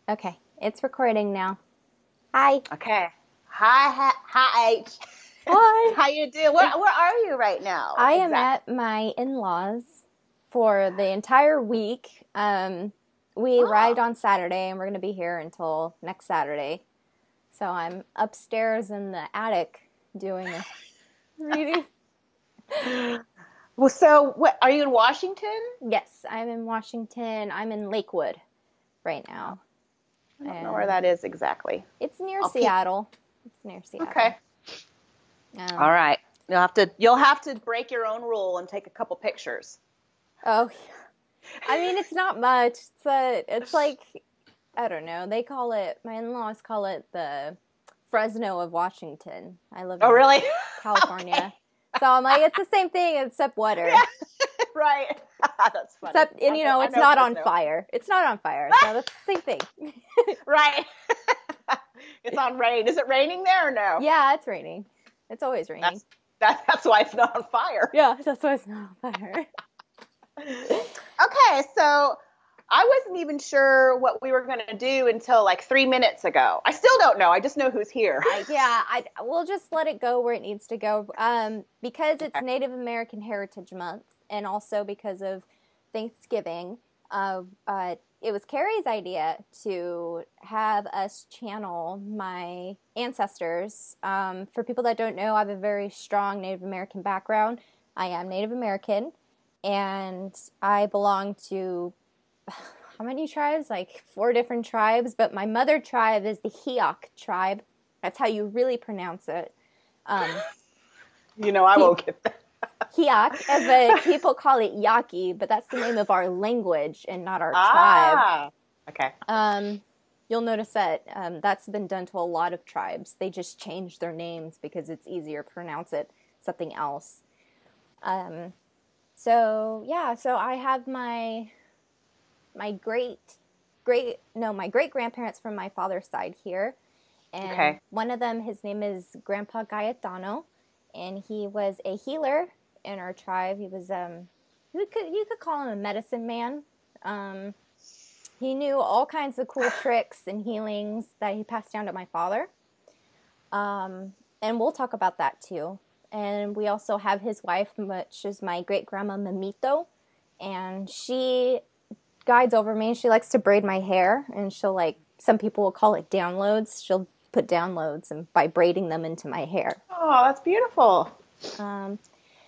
Okay, it's recording now. Hi. Okay. Hi. Hi. How you doing? Where are you right now? I am Exactly. at my in-laws for the entire week. We Oh, arrived on Saturday and we're going to be here until next Saturday. So I'm upstairs in the attic doing a reading. well, so what? Are you in Washington? Yes, I'm in Washington. I'm in Lakewood right now. I don't know where And that is exactly. it's near I'll peek. Seattle. It's near Seattle. Okay. Um, All right. You'll have to break your own rule and take a couple pictures. oh, I mean, it's not much. It's like, I don't know. They call it, my in-laws call it the Fresno of Washington. I live Oh, in really? California. Okay. So I'm like, it's the same thing except water. Yeah. Right. That's funny. Except, and I it's know not on Fresno. fire. It's not on fire. So that's the same thing. Right. It's on rain. Is it raining there or no? Yeah, it's raining. It's always raining. That's why it's not on fire. Yeah, that's why it's not on fire. Okay, so I wasn't even sure what we were going to do until like 3 minutes ago. I still don't know. I just know who's here. We'll just let it go where it needs to go. Because it's Okay. Native American Heritage Month, and also because of Thanksgiving, it was Carrie's idea to have us channel my ancestors. For people that don't know, I have a very strong Native American background. I am Native American, and I belong to how many tribes? Like 4 different tribes, but my mother tribe is the Hiaki tribe. That's how you really pronounce it. Um, I won't get that. Hiaki, but people call it Yaqui, but that's the name of our language and not our tribe. Ah, okay. You'll notice that that's been done to a lot of tribes. They just change their names because it's easier to pronounce it something else. So I have my great grandparents from my father's side here, and Okay. one of them, his name is Grandpa Cayetano, and he was a healer in our tribe. He was you could call him a medicine man. He knew all kinds of cool tricks and healings that he passed down to my father. And we'll talk about that too. And we also have his wife, which is my great grandma Mamito, and she guides over me. She likes to braid my hair, and some people will call it downloads. She'll put downloads and by braiding them into my hair. Oh, that's beautiful.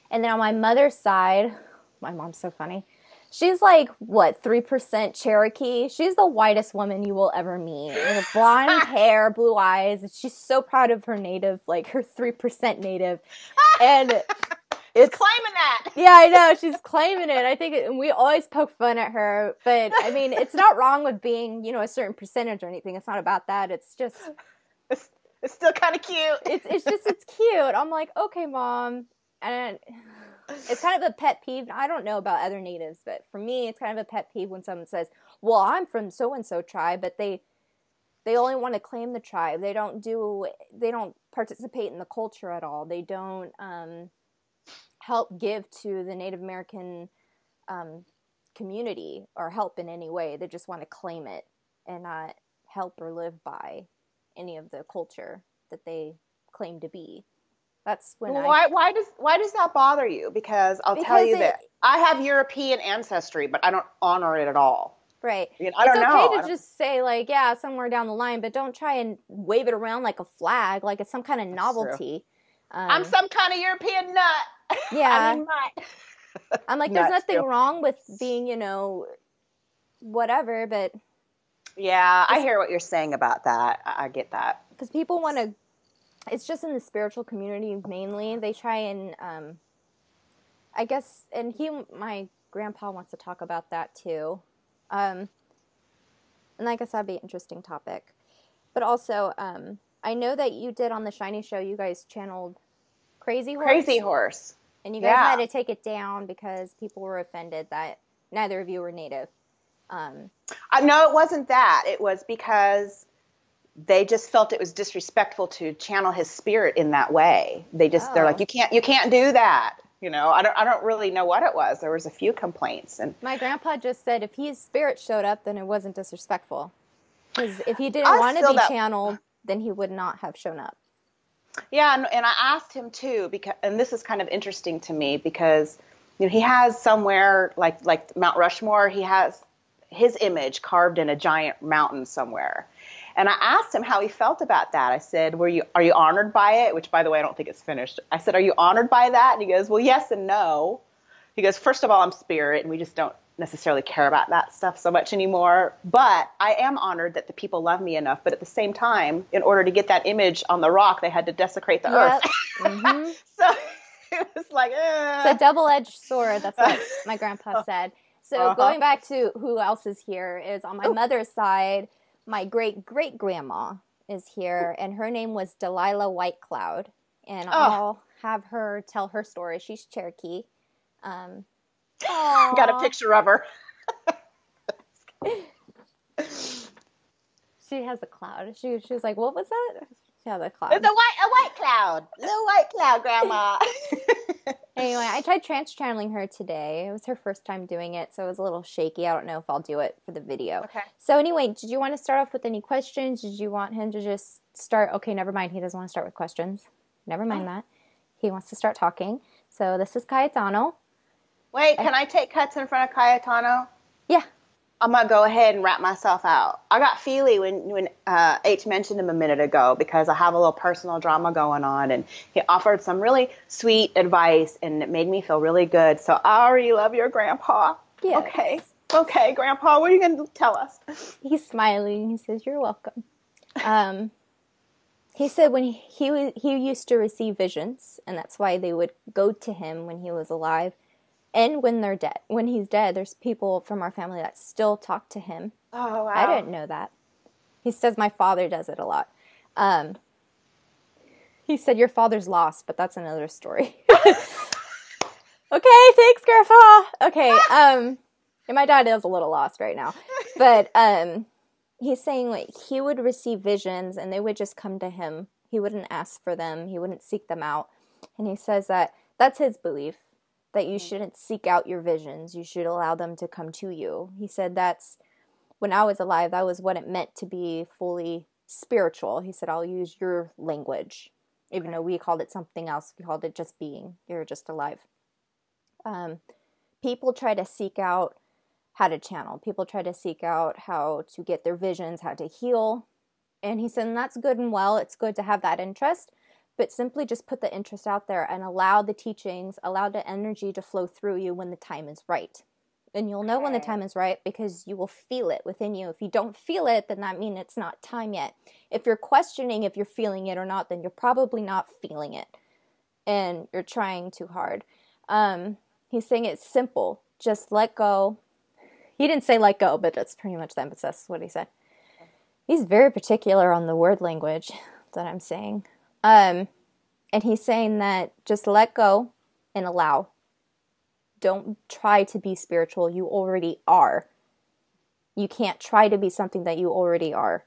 And then on my mother's side, my mom's so funny. She's like, 3% Cherokee? She's the whitest woman you will ever meet. With blonde hair, blue eyes. She's so proud of her native, like her 3% native. And it's claiming that. Yeah, I know. She's claiming it. I think we always poke fun at her. But, I mean, it's not wrong with being, a certain percentage or anything. It's not about that. It's just... It's still kind of cute. It's cute. I'm like, okay, Mom. And it's kind of a pet peeve. I don't know about other natives, but for me, it's kind of a pet peeve when someone says, well, I'm from so-and-so tribe, but they only want to claim the tribe. They don't participate in the culture at all. They don't help give to the Native American community or help in any way. They just want to claim it and not help or live by any of the culture that they claim to be. That's when why does that bother you? Because I'll tell you that I have European ancestry, but I don't honor it at all. Right. I don't know. It's okay to just say like, yeah, somewhere down the line, but don't try and wave it around like a flag, like it's some kind of novelty. I'm some kind of European nut. Yeah. I mean, I'm like, there's nothing wrong with being, whatever, but. Yeah, I hear what you're saying about that. I get that. Because people want to, it's just in the spiritual community mainly. They try and, I guess, and my grandpa wants to talk about that too. And I guess that'd be an interesting topic. But also, I know that you did on the Shiny Show, you guys channeled Crazy Horse. Crazy Horse. And you guys had to take it down because people were offended that neither of you were Native. No, it wasn't that. It was because they just felt it was disrespectful to channel his spirit in that way. They're like, you can't do that. I don't really know what it was. There was a few complaints, and my grandpa just said if his spirit showed up, then it wasn't disrespectful. Because if he didn't want to be channeled, then he would not have shown up. Yeah, and I asked him too, because, and this is kind of interesting to me because, you know, he has somewhere like Mount Rushmore, he has his image carved in a giant mountain somewhere. And I asked him how he felt about that. I said, are you honored by it? Which, by the way, I don't think it's finished. I said, are you honored by that? And he goes, well, yes and no. He goes, first of all, I'm spirit, and we just don't necessarily care about that stuff so much anymore. But I am honored that the people love me enough. But at the same time, in order to get that image on the rock, they had to desecrate the earth. Mm-hmm. So it was like, It's a double-edged sword. That's what my grandpa said. So going back to who else is here is on my mother's side, my great-great-grandma is here, and her name was Delilah Whitecloud. And I'll have her tell her story. She's Cherokee. Got a picture of her. She has a cloud. She was like, what was that? She has a cloud. It's a white cloud. Little white cloud, Grandma. Anyway, I tried channeling her today. It was her first time doing it, so it was a little shaky. I don't know if I'll do it for the video. Okay. So anyway, did you want to start off with any questions? Did you want him to just start? Okay, never mind. He doesn't want to start with questions. Never mind that. He wants to start talking. So this is Cayetano. Wait, can I take cuts in front of Cayetano? Yeah. I'm going to go ahead and wrap myself out. I got feely when H mentioned him a minute ago because I have a little personal drama going on, and he offered some really sweet advice, and it made me feel really good. So I already love your grandpa. Yes. Okay, Grandpa, what are you going to tell us? He's smiling. He says, you're welcome. He said when he used to receive visions, and that's why they would go to him when he was alive. And when they're dead, when he's dead, there's people from our family that still talk to him. Oh, wow. I didn't know that. He says my father does it a lot. He said your father's lost, but that's another story. Okay, thanks, Grandpa. Okay, and my dad is a little lost right now. But he's saying like he would receive visions and they would just come to him. He wouldn't ask for them. He wouldn't seek them out. And he says that that's his belief. That you shouldn't seek out your visions. You should allow them to come to you. He said that's, when I was alive, that was what it meant to be fully spiritual. He said, I'll use your language. Even though we called it something else. We called it just being. You're just alive. People try to seek out how to channel. People try to seek out how to get their visions, how to heal. And he said, and that's good and well. It's good to have that interest. But simply just put the interest out there and allow the teachings, allow the energy to flow through you when the time is right. And you'll know when the time is right because you will feel it within you. If you don't feel it, then that means it's not time yet. If you're questioning if you're feeling it or not, then you're probably not feeling it. And you're trying too hard. He's saying it's simple. Just let go. He didn't say let go, but that's pretty much the emphasis, what he said. He's very particular on the word language that I'm saying. And he's saying that just let go and allow. Don't try to be spiritual. You already are. You can't try to be something that you already are.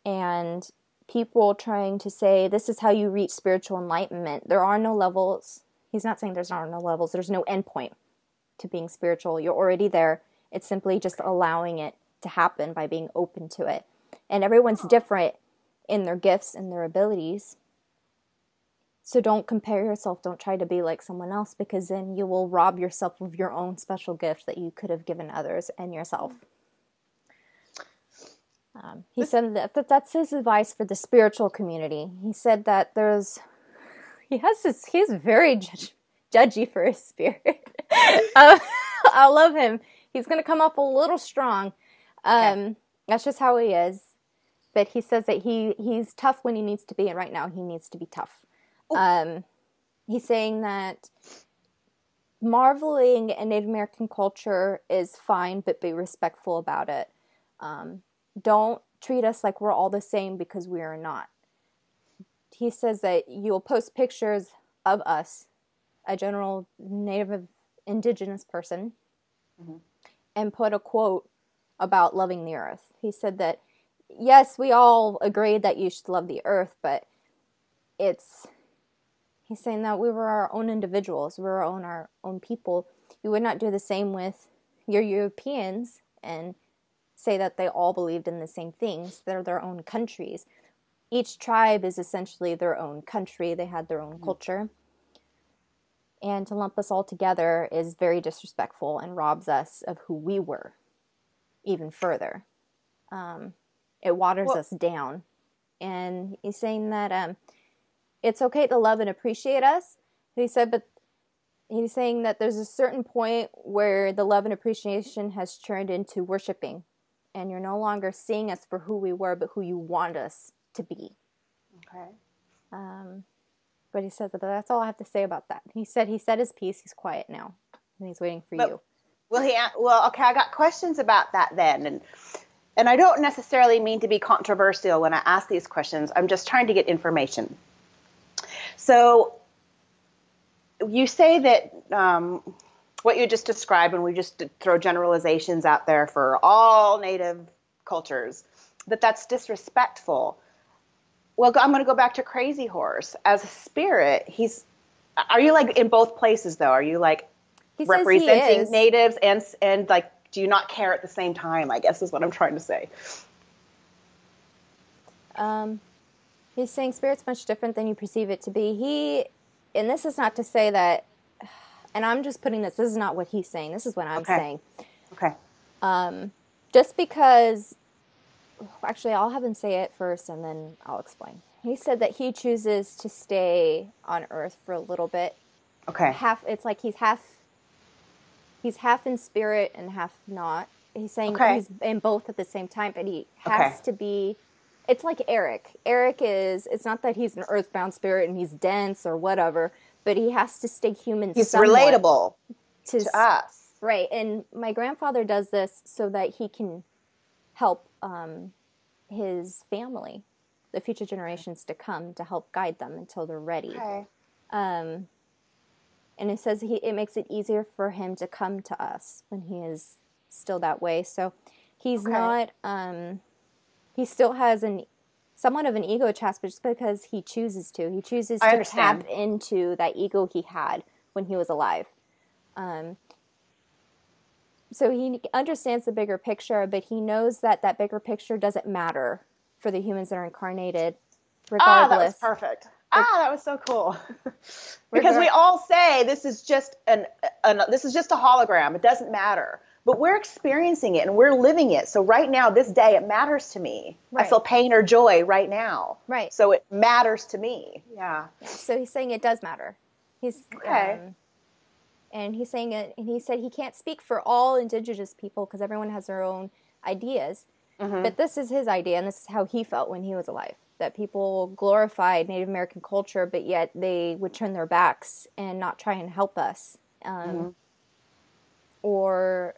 And people trying to say, this is how you reach spiritual enlightenment. There are no levels. He's not saying there's no levels. There's no end point to being spiritual. You're already there. It's simply just allowing it to happen by being open to it. And everyone's different in their gifts and their abilities. So don't compare yourself. Don't try to be like someone else because then you will rob yourself of your own special gift that you could have given others and yourself. He said that's his advice for the spiritual community. He said that he's very judgy for his spirit. I love him. He's going to come up a little strong. That's just how he is. But he says that he's tough when he needs to be, and right now he needs to be tough. He's saying that marveling in Native American culture is fine, but be respectful about it. Don't treat us like we're all the same because we are not. He says that you'll post pictures of us, a general Native Indigenous person, and put a quote about loving the earth. He said that, yes, we all agree that you should love the earth, but he's saying that we were our own individuals. We were our own people. You would not do the same with your Europeans and say that they all believed in the same things. They're their own countries. Each tribe is essentially their own country. They had their own culture. And to lump us all together is very disrespectful and robs us of who we were even further. It waters us down. And he's saying that it's okay to love and appreciate us. He said, but he's saying that there's a certain point where the love and appreciation has turned into worshiping. And you're no longer seeing us for who we were, but who you want us to be. Okay. But he said that that's all I have to say about that. He said his piece. He's quiet now. And he's waiting for you. Well, okay, I got questions about that then. And I don't necessarily mean to be controversial when I ask these questions. I'm just trying to get information. So you say that what you just described, and we just throw generalizations out there for all Native cultures, that's disrespectful. Well, I'm going to go back to Crazy Horse. As a spirit, are you like in both places though? Are you like representing Natives and like, do you not care at the same time, I guess is what I'm trying to say. He's saying spirit's much different than you perceive it to be. And this is not to say that, and I'm just putting this is not what he's saying. This is what I'm saying. Okay. Just because, actually, I'll have him say it first and then I'll explain. He said that he chooses to stay on Earth for a little bit. Okay. It's like he's half in spirit and half not. He's saying he's in both at the same time, but he has to be. It's like Eric. It's not that he's an earthbound spirit and he's dense or whatever, but he has to stay human. He's relatable to us. Right. And my grandfather does this so that he can help his family, the future generations to come, to help guide them until they're ready. Okay. And it says it makes it easier for him to come to us when he is still that way. So he's not, he still has somewhat of an ego chest, but just because he chooses to. He chooses to tap into that ego he had when he was alive. So he understands the bigger picture, but he knows that bigger picture doesn't matter for the humans that are incarnated, regardless. That was perfect. That was so cool. Because we all say this is just a hologram. It doesn't matter. But we're experiencing it and we're living it. So right now, this day, it matters to me. Right. I feel pain or joy right now. Right. So it matters to me. Yeah. So he's saying it does matter. And he's saying it, and he said he can't speak for all Indigenous people because everyone has their own ideas. Mm-hmm. But this is his idea, and this is how he felt when he was alive. That people glorified Native American culture, but yet they would turn their backs and not try and help us. Or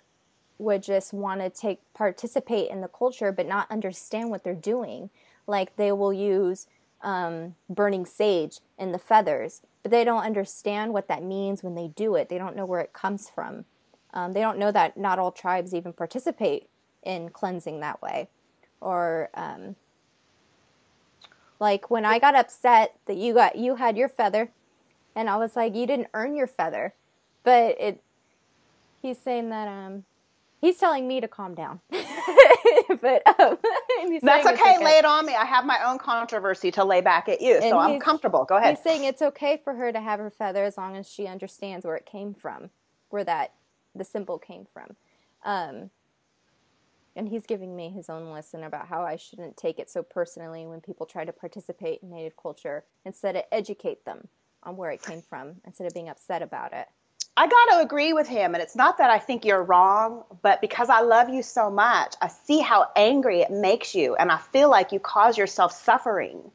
would just want to participate in the culture, but not understand what they're doing. Like they will use burning sage and the feathers, but they don't understand what that means when they do it. They don't know where it comes from. They don't know that not all tribes even participate in cleansing that way. Or like when I got upset that you had your feather, and I was like, you didn't earn your feather. But he's saying that he's telling me to calm down. But that's okay. Lay it on me. I have my own controversy to lay back at you, so I'm comfortable. Go ahead. He's saying it's okay for her to have her feather as long as she understands where it came from, where the symbol came from. And he's giving me his own lesson about how I shouldn't take it so personally when people try to participate in Native culture. Instead of educate them on where it came from, instead of being upset about it. I got to agree with him, and it's not that I think you're wrong, but because I love you so much, I see how angry it makes you, and I feel like you cause yourself suffering.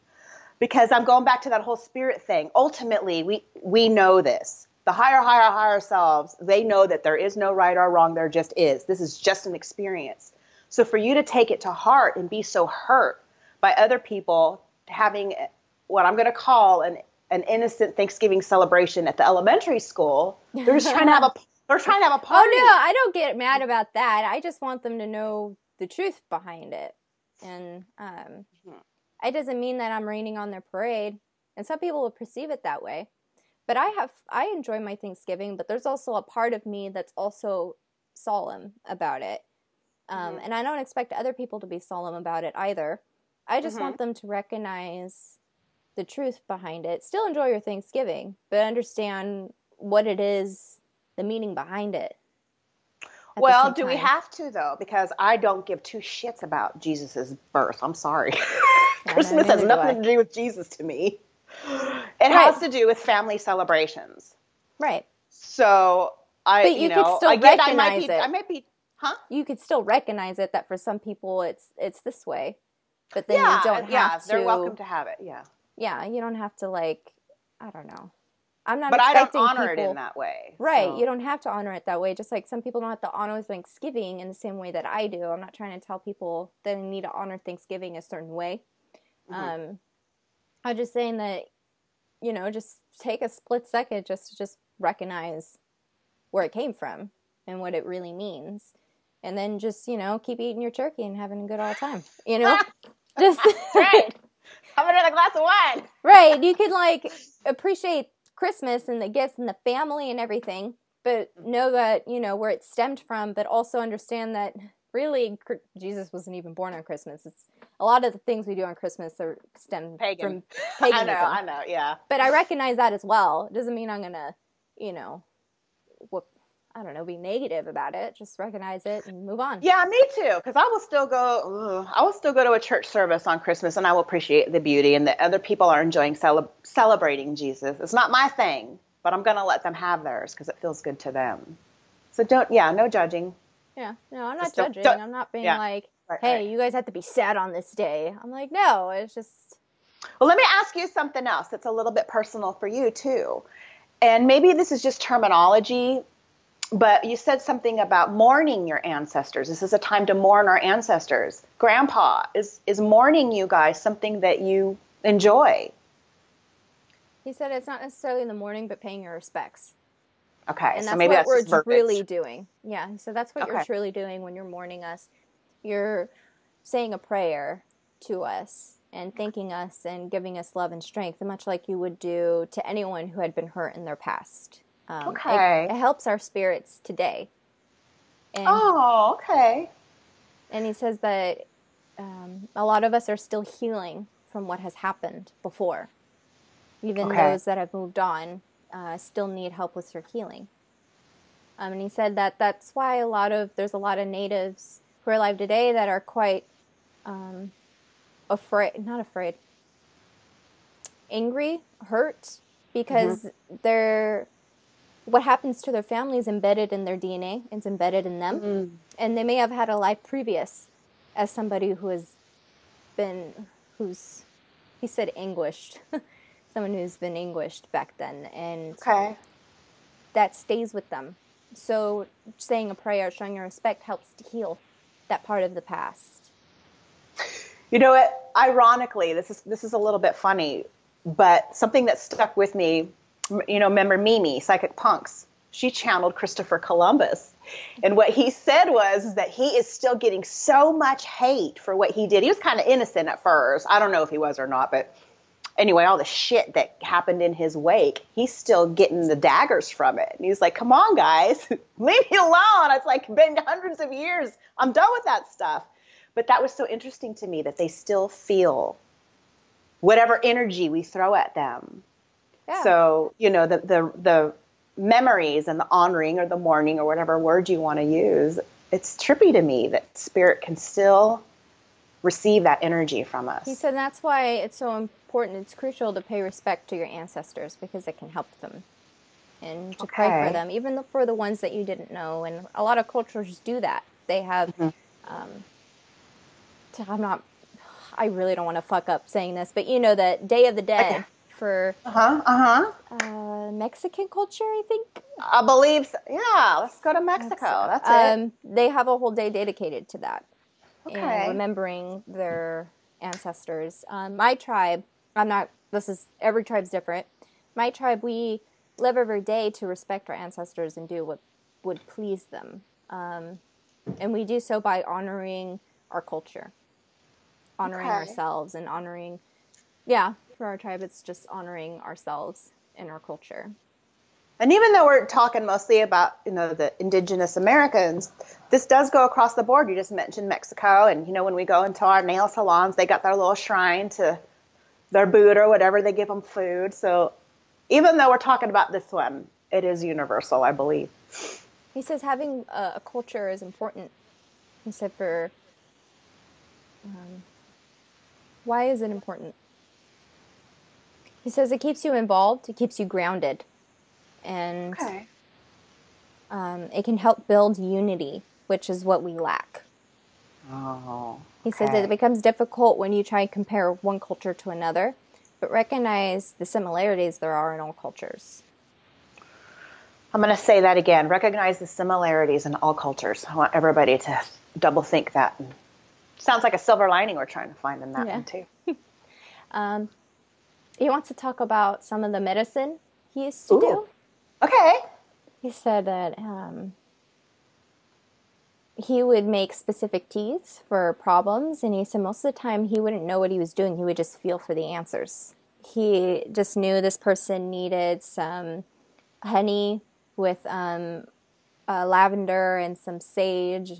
Because I'm going back to that whole spirit thing. Ultimately, we know this. The higher selves, they know that there is no right or wrong, there just is. This is just an experience. So for you to take it to heart and be so hurt by other people having what I'm going to call an innocent Thanksgiving celebration at the elementary school, they're just trying to have a party. Oh no, I don't get mad about that. I just want them to know the truth behind it. And it doesn't mean that I'm raining on their parade. And some people will perceive it that way. But I enjoy my Thanksgiving, but there's also a part of me that's also solemn about it. And I don't expect other people to be solemn about it either. I just want them to recognize the truth behind it. Still enjoy your Thanksgiving, but understand what it is, the meaning behind it. Well, do we have to, though? Because I don't give two shits about Jesus's birth. I'm sorry. Christmas has nothing to do with Jesus to me. It has to do with family celebrations. Right. So but you could still recognize it. I might be, You could still recognize it that for some people it's this way. But then you don't have to. They're welcome to have it. Yeah. Yeah, you don't have to, like, I don't know. I'm not But I expecting don't honor people, it in that way. Right. So. You don't have to honor it that way. Just like some people don't have to honor Thanksgiving in the same way that I do. I'm not trying to tell people that they need to honor Thanksgiving a certain way. I'm just saying that, you know, just take a split second just to recognize where it came from and what it really means. And then just, you know, keep eating your turkey and having a good all time. You know? Just right. Have another glass of wine. Right. You could, like, appreciate Christmas and the gifts and the family and everything, but know that, you know, where it stemmed from, but also understand that really Jesus wasn't even born on Christmas. It's a lot of the things we do on Christmas are stemmed from paganism. I know, yeah. But I recognize that as well. It doesn't mean I'm going to, you know, be negative about it. Just recognize it and move on. Yeah, me too. Because I will still go to a church service on Christmas, and I will appreciate the beauty and that other people are enjoying celebrating Jesus. It's not my thing, but I'm going to let them have theirs because it feels good to them. So no judging. Yeah, no, I'm not judging. I'm not being hey, you guys have to be sad on this day. I'm like, no, it's just. Well, let me ask you something else that's a little bit personal for you too. And maybe this is just terminology, but you said something about mourning your ancestors. This is a time to mourn our ancestors. Grandpa, is mourning you guys something that you enjoy? He said it's not necessarily in the morning, but paying your respects. Okay, and so that's maybe what that's we're really doing. Yeah, so that's what you're truly doing when you're mourning us. You're saying a prayer to us and thanking us and giving us love and strength, much like you would do to anyone who had been hurt in their past. It helps our spirits today. And, okay. And he says that a lot of us are still healing from what has happened before. Even those that have moved on still need help with their healing. And he said that that's why there's a lot of natives who are alive today that are quite angry, hurt, because what happens to their family is embedded in their DNA. It's embedded in them. And they may have had a life previous as somebody he said anguished. Someone who's been anguished back then. And that stays with them. So saying a prayer, showing your respect helps to heal that part of the past. You know what? Ironically, this is a little bit funny, but something that stuck with me, you know, remember Mimi, Psychic Punks? She channeled Christopher Columbus. And what he said was that he is still getting so much hate for what he did. He was kind of innocent at first. I don't know if he was or not, but anyway, all the shit that happened in his wake, he's still getting the daggers from it. And he's like, come on, guys, leave me alone. It's like been hundreds of years. I'm done with that stuff. But that was so interesting to me that they still feel whatever energy we throw at them. Yeah. So, you know, the memories and the honoring or the mourning or whatever word you want to use, it's trippy to me that spirit can still receive that energy from us. He said that's why it's so important. It's crucial to pay respect to your ancestors because it can help them and to pray for them, even for the ones that you didn't know. And a lot of cultures do that. They have, I really don't want to fuck up saying this, but you know, the Day of the Dead for Mexican culture, I think. I believe so. Yeah, let's go to Mexico. That's it. They have a whole day dedicated to that. And remembering their ancestors. My tribe, every tribe's different. My tribe, we live every day to respect our ancestors and do what would please them. And we do so by honoring our culture, honoring ourselves and honoring, for our tribe, it's just honoring ourselves and our culture. And even though we're talking mostly about, the indigenous Americans, this does go across the board. You just mentioned Mexico. And, when we go into our nail salons, they got their little shrine to their Buddha or whatever. They give them food. So even though we're talking about this one, it is universal, I believe. He says having a culture is important. He said why is it important? He says it keeps you involved, it keeps you grounded, and it can help build unity, which is what we lack. Oh. He says that it becomes difficult when you try and compare one culture to another, but recognize the similarities there are in all cultures. I'm going to say that again. Recognize the similarities in all cultures. I want everybody to double think that. Sounds like a silver lining we're trying to find in that one too. He wants to talk about some of the medicine he used to do. Okay. He said that he would make specific teas for problems, and he said most of the time he wouldn't know what he was doing. He would just feel for the answers. He just knew this person needed some honey with lavender and some sage,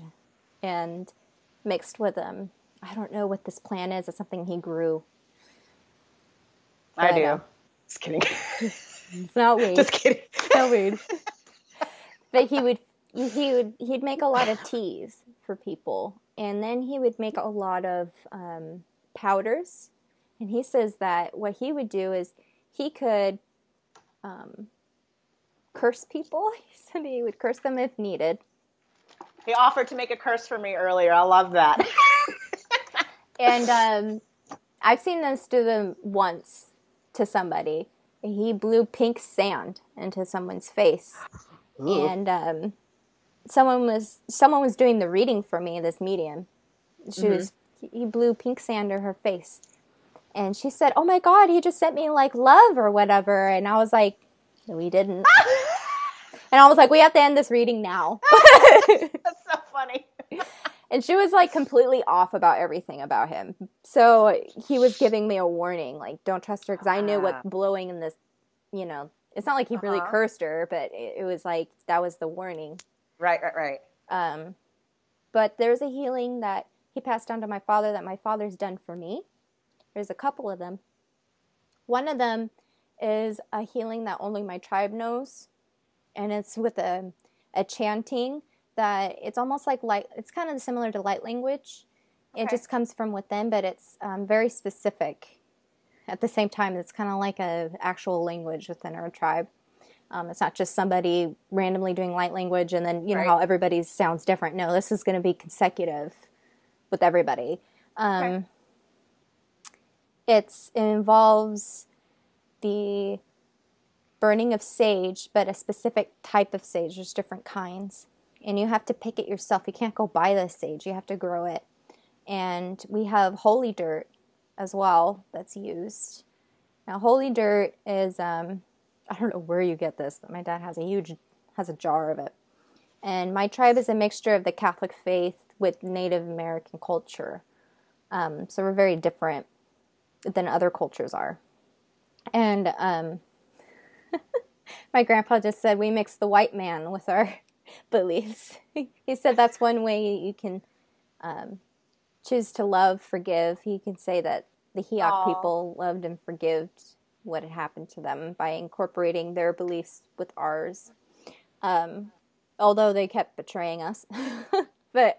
and mixed with I don't know what this plant is. It's something he grew. I do. Just kidding. It's not weed. Just kidding. It's not weed. But he'd make a lot of teas for people, and then he would make a lot of powders. And he says that what he would do is he could curse people. He said he would curse them if needed. He offered to make a curse for me earlier. I love that. And I've seen this do them once to somebody. He blew pink sand into someone's face. Ooh. And someone was doing the reading for me, this medium. He blew pink sand in her face. And she said, "Oh my God, he just sent me like love or whatever." And I was like, "No, he didn't." And I was like, "We have to end this reading now." That's so funny. And she was like completely off about everything about him. So he was giving me a warning, like, don't trust her, because I knew what blowing in this, it's not like he really cursed her, but it was like, that was the warning. Right. But there's a healing that he passed on to my father that my father's done for me. There's a couple of them. One of them is a healing that only my tribe knows. And it's with a chanting that it's almost like light. It's kind of similar to light language. Okay. It just comes from within, but it's very specific. At the same time, it's kind of like an actual language within our tribe. It's not just somebody randomly doing light language and then, know how everybody's sounds different. No, this is going to be consecutive with everybody. It involves the burning of sage, but a specific type of sage. There's different kinds. And you have to pick it yourself. You can't go buy the sage. You have to grow it. And we have holy dirt as well that's used. Now, holy dirt is, I don't know where you get this, but my dad has a jar of it. And my tribe is a mixture of the Catholic faith with Native American culture. So we're very different than other cultures are. And my grandpa just said we mix the white man with our beliefs. He said that's one way you can choose to love, forgive. He can say that the Hiaki people loved and forgave what had happened to them by incorporating their beliefs with ours. Although they kept betraying us. But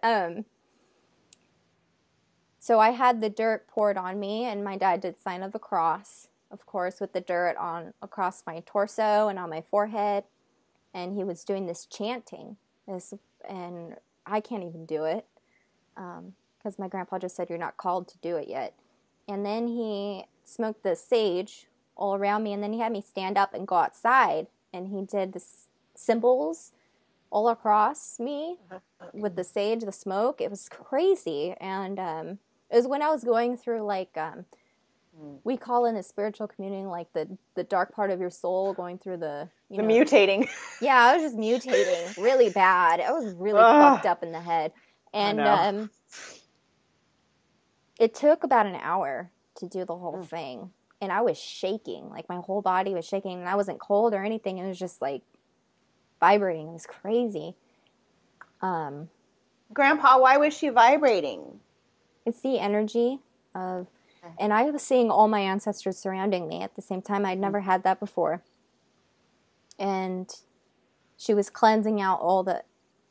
so I had the dirt poured on me, and my dad did sign of the cross, of course, with the dirt on across my torso and on my forehead. And he was doing this chanting, and I can't even do it because my grandpa just said, "You're not called to do it yet." And then he smoked the sage all around me, and then he had me stand up and go outside, and he did the symbols all across me with the sage, the smoke. It was crazy, and it was when I was going through like we call in the spiritual community like the dark part of your soul, going through the mutating. Yeah, I was just mutating really bad. I was really fucked up in the head, and it took about an hour to do the whole thing. and I was shaking. Like, my whole body was shaking, and I wasn't cold or anything. It was just, like, vibrating. It was crazy. Grandpa, why was she vibrating? It's the energy of, and I was seeing all my ancestors surrounding me at the same time. I'd never had that before. And she was cleansing out all that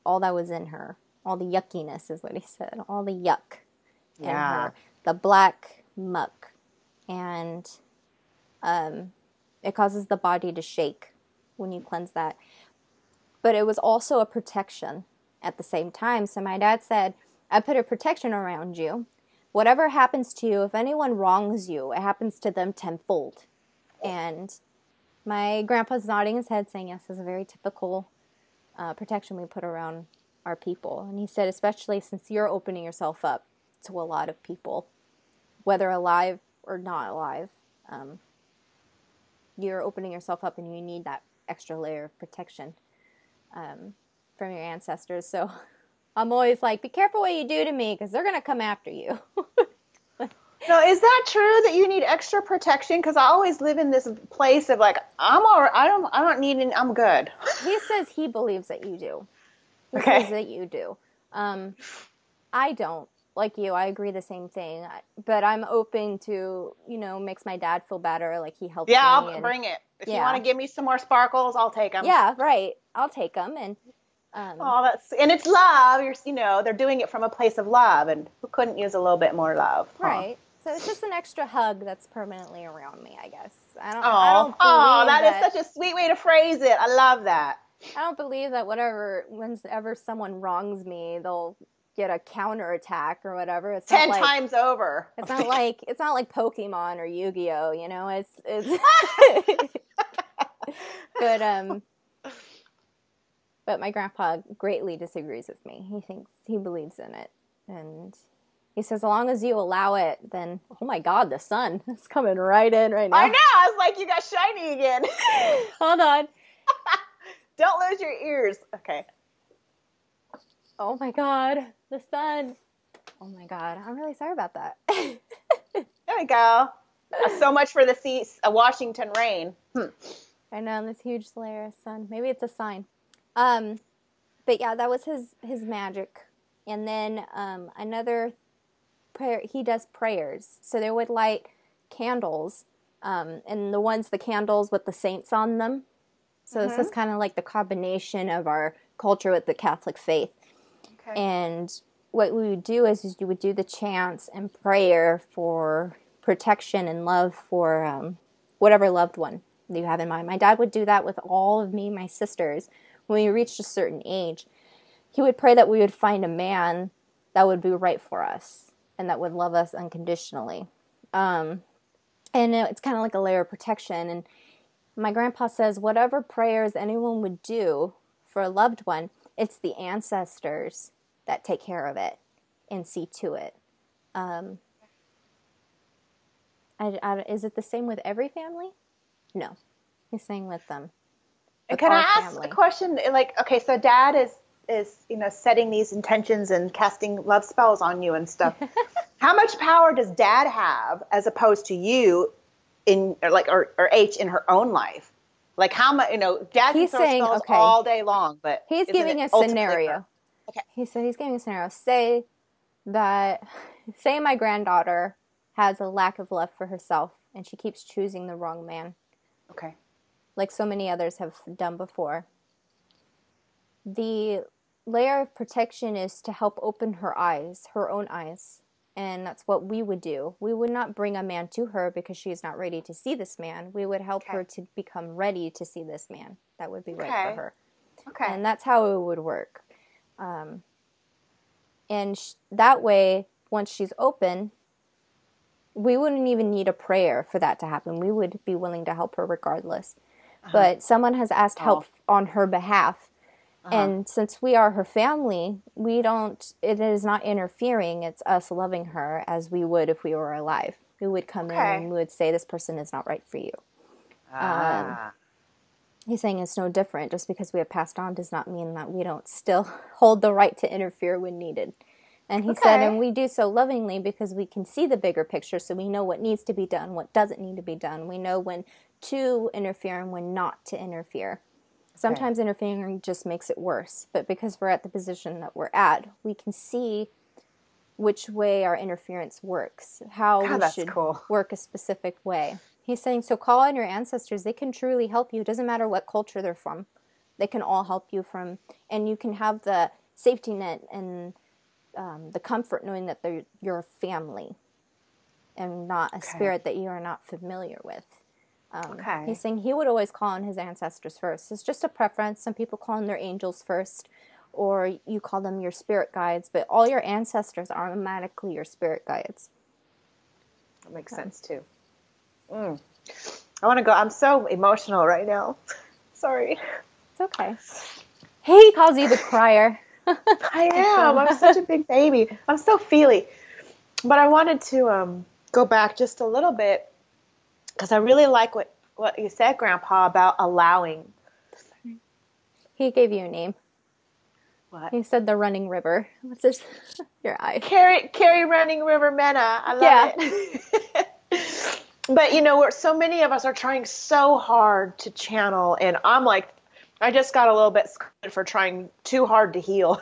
was in her. All the yuckiness is what he said. All the yuck in her. The black muck. And it causes the body to shake when you cleanse that. But it was also a protection at the same time. So my dad said, I put a protection around you. Whatever happens to you, if anyone wrongs you, it happens to them tenfold. And my grandpa's nodding his head saying, yes, this is a very typical protection we put around our people. And he said, especially since you're opening yourself up to a lot of people, whether alive or not alive, you're opening yourself up and you need that extra layer of protection from your ancestors. So I'm always like, be careful what you do to me, because they're going to come after you. No, is that true that you need extra protection? Because I always live in this place of like, I'm all right, I don't need any, I'm good. He says he believes that you do. He says that you do. I don't. Like you, I agree the same thing. But I'm open to, makes my dad feel better. Like, he helps me. Yeah, I'll bring it. If you want to give me some more sparkles, I'll take them. Yeah, right. I'll take them. And and it's love. They're doing it from a place of love, and who couldn't use a little bit more love? Right. So it's just an extra hug that's permanently around me, I guess. I don't that is such a sweet way to phrase it. I love that. I don't believe that whenever someone wrongs me, they'll get a counterattack or whatever. It's 10 times over. It's not like Pokemon or Yu-Gi-Oh, it's but my grandpa greatly disagrees with me. He believes in it, and he says, as long as you allow it, then, oh my God, the sun is coming right in right now. I know. I was like, you got shiny again. Hold on. Don't lose your ears. Okay. Oh my God, the sun. Oh my God, I'm really sorry about that. There we go. So much for the Washington rain. I know, this huge layer of sun. Maybe it's a sign. But yeah, that was his magic. And then another prayer, he does prayers. So they would light candles, and the candles with the saints on them. So this is kind of like the combination of our culture with the Catholic faith. Okay. And what we would do is you would do the chants and prayer for protection and love for whatever loved one that you have in mind. My dad would do that with all of me, my sisters. When we reached a certain age, he would pray that we would find a man that would be right for us and that would love us unconditionally. And it's kind of like a layer of protection. And my grandpa says whatever prayers anyone would do for a loved one, it's the ancestors that take care of it and see to it. Is it the same with every family? No. He's saying with them. And can I ask a question? Like, okay, so Dad is setting these intentions and casting love spells on you and stuff. How much power does Dad have as opposed to you or H in her own life? Like, how much? Dad can throw spells all day long, but he's giving a scenario. Okay. He said he's giving a scenario. Say my granddaughter has a lack of love for herself and she keeps choosing the wrong man. Okay. Like so many others have done before. The layer of protection is to help open her own eyes. And that's what we would do. We would not bring a man to her because she is not ready to see this man. We would help her to become ready to see this man. That would be right for her. Okay. And that's how it would work. That way, once she's open, we wouldn't even need a prayer for that to happen. We would be willing to help her regardless. But someone has asked help on her behalf. And since we are her family, it is not interfering. It's us loving her as we would if we were alive. We would come in and we would say, this person is not right for you. He's saying it's no different. Just because we have passed on does not mean that we don't still hold the right to interfere when needed. And he said, and we do so lovingly because we can see the bigger picture, so we know what needs to be done, what doesn't need to be done. We know when to interfere and when not to interfere. Sometimes interfering just makes it worse, but because we're at the position that we're at, we can see which way our interference works, how we should work a specific way. He's saying, so call on your ancestors. They can truly help you. It doesn't matter what culture they're from. They can all help you from, and you can have the safety net and the comfort knowing that they're your family and not a spirit that you are not familiar with. He's saying he would always call on his ancestors first. It's just a preference. Some people call on their angels first, or you call them your spirit guides, but all your ancestors are automatically your spirit guides. That makes sense too. I want to go. I'm so emotional right now. Sorry. It's okay. He calls you the crier. I am. I'm such a big baby. I'm so feely. But I wanted to go back just a little bit because I really like what you said, Grandpa, about allowing. He gave you a name. What? He said the running river. What's this? Your eye. Carry running river Mena. I love it. But, you know, so many of us are trying so hard to channel, and I'm like, I just got a little bit scared for trying too hard to heal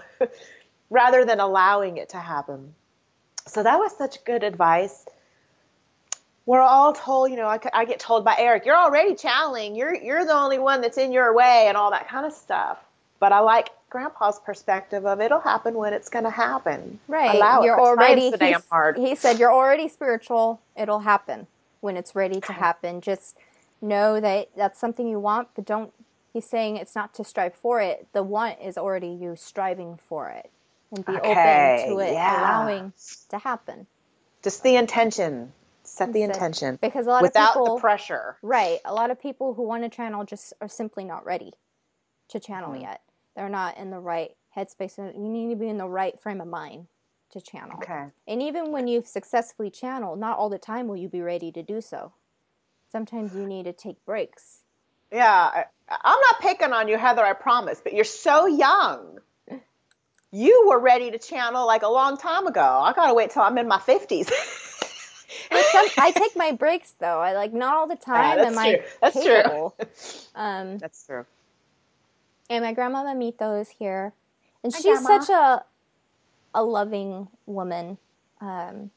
rather than allowing it to happen. So that was such good advice. We're all told, you know, I get told by Eric, you're already channeling. You're the only one that's in your way and all that kind of stuff. But I like Grandpa's perspective of it'll happen when it's going to happen. Right. Allow you're it. already, so damn hard. He said, you're already spiritual. It'll happen when it's ready to happen. Just know that that's something you want, but don't. He's saying it's not to strive for it. The want is already you striving for it. And be open to it, allowing to happen. Just the intention. Set the intention. Because a lot without of people, the pressure. Right. A lot of people who want to channel just are simply not ready to channel yet. They're not in the right headspace. You need to be in the right frame of mind to channel. Okay. And even when you've successfully channeled, not all the time will you be ready to do so. Sometimes you need to take breaks. Yeah. I'm not picking on you, Heather, I promise, but you're so young. You were ready to channel like a long time ago. I got to wait till I'm in my 50s. I take my breaks, though. Not all the time am I capable. That's true. And my grandma Momito is here. And Hi, she's Grandma. such a loving woman. And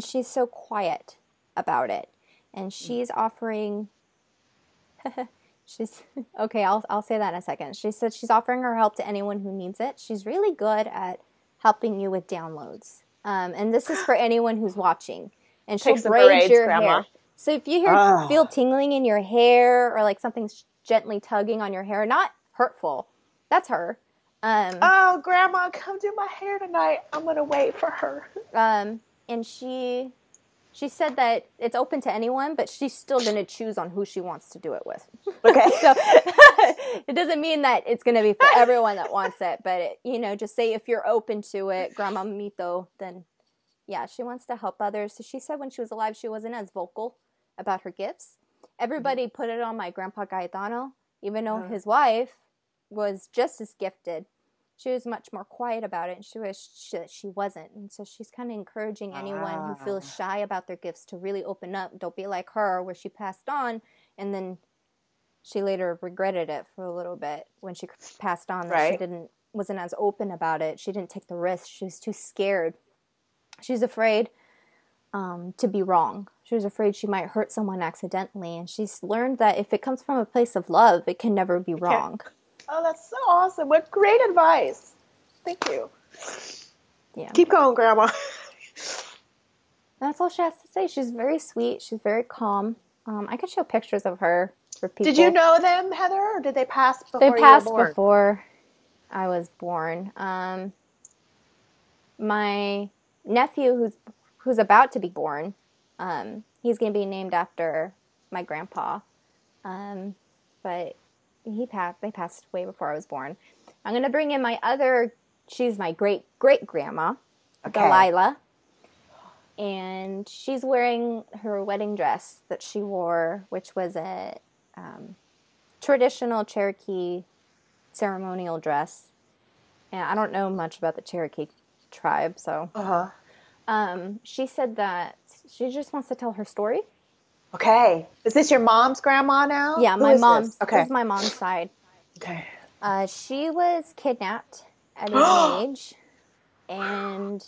she's so quiet about it. And she's offering... okay, I'll say that in a second. She said she's offering her help to anyone who needs it. She's really good at helping you with downloads. And this is for anyone who's watching. And she'll braid your hair. So if you feel tingling in your hair or like something's gently tugging on your hair, not hurtful, that's her. Grandma, come do my hair tonight. I'm going to wait for her. And she said that it's open to anyone, but she's still going to choose on who she wants to do it with. Okay. So it doesn't mean that it's going to be for everyone that wants it, but just say if you're open to it, Grandma Momito, then yeah, she wants to help others. So she said when she was alive, she wasn't as vocal about her gifts. Everybody put it on my grandpa Cayetano, even though his wife was just as gifted. She was much more quiet about it, and she wished that she wasn't. And so she's kind of encouraging anyone who feels shy about their gifts to really open up. Don't be like her, where she passed on, and then she later regretted it for a little bit when she passed on. That she wasn't as open about it. She didn't take the risk. She was too scared. She was afraid to be wrong. She was afraid she might hurt someone accidentally, and she's learned that if it comes from a place of love, it can never be wrong. Oh, that's so awesome. What great advice. Thank you. Yeah. Keep going, Grandma. That's all she has to say. She's very sweet. She's very calm. I could show pictures of her for people. Did you know them, Heather, or did they pass before you were born? They passed before I was born. My nephew, who's about to be born, he's going to be named after my grandpa. But they passed way before I was born. I'm going to bring in she's my great-great-grandma, Delilah. And she's wearing her wedding dress that she wore, which was a traditional Cherokee ceremonial dress. And I don't know much about the Cherokee tribe. So, she said that she just wants to tell her story. Okay. Is this your mom's grandma now? Yeah, my mom's. Okay. This is my mom's side. Okay. She was kidnapped at a young age and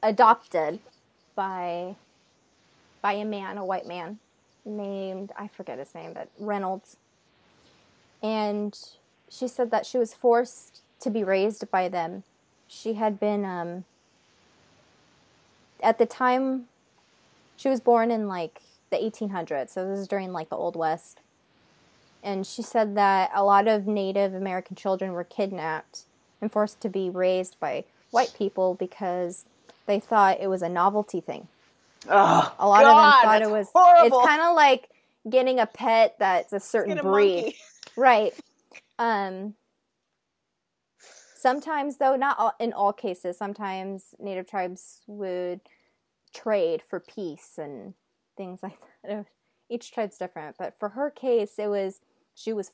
adopted by a man, a white man named, I forget his name, but Reynolds. And she said that she was forced to be raised by them. She had been, at the time, she was born in like the 1800s, so this is during like the Old West. And she said that a lot of Native American children were kidnapped and forced to be raised by white people because they thought it was a novelty thing. Oh, a lot of them thought it was horrible. It's kind of like getting a pet that's a certain breed. Monkey. Right. Sometimes, though, not in all cases, sometimes Native tribes would trade for peace and things like that. Each tribe's different, but for her case, she was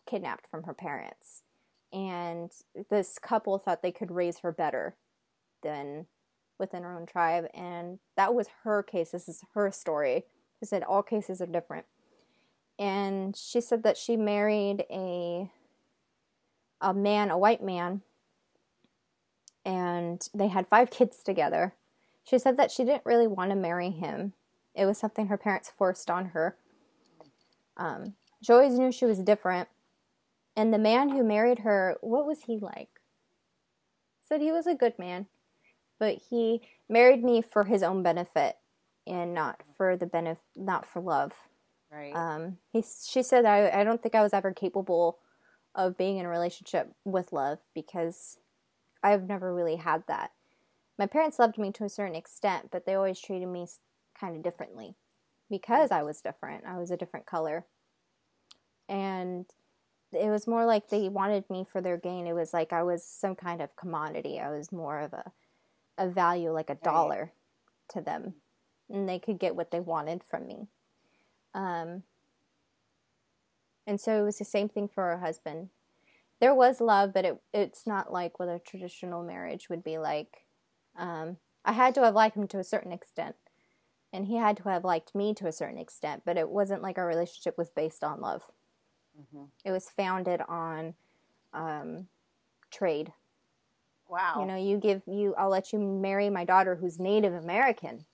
kidnapped from her parents, and this couple thought they could raise her better than within her own tribe, and that was her case. This is her story. She said all cases are different, and she said that she married a white man, and they had 5 kids together. She said that she didn't really want to marry him. It was something her parents forced on her. She always knew she was different. And the man who married her, what was he like? Said he was a good man, but he married me for his own benefit and not for love. Right. She said, I don't think I was ever capable of being in a relationship with love because I've never really had that. My parents loved me to a certain extent, but they always treated me kind of differently because I was different. I was a different color. And it was more like they wanted me for their gain. It was like I was some kind of commodity. I was more of a value, like a dollar to them. And they could get what they wanted from me. And so it was the same thing for her husband. There was love, but it's not like what a traditional marriage would be like. I had to have liked him to a certain extent. And he had to have liked me to a certain extent. But it wasn't like our relationship was based on love. Mm-hmm. It was founded on trade. Wow. You know, I'll let you marry my daughter who's Native American.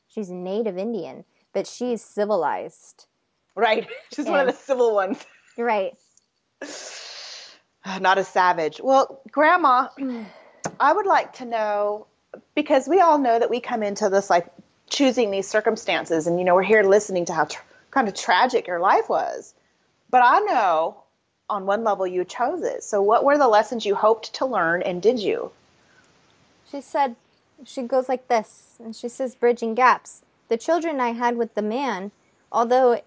She's Native Indian. But she's civilized. Right. She's one of the civil ones. Right. Not a savage. Well, Grandma, I would like to know, because we all know that we come into this like choosing these circumstances, and we're here listening to how kind of tragic your life was. But I know on one level you chose it. So what were the lessons you hoped to learn, and did you? She said, she goes like this, and she says, bridging gaps. The children I had with the man, although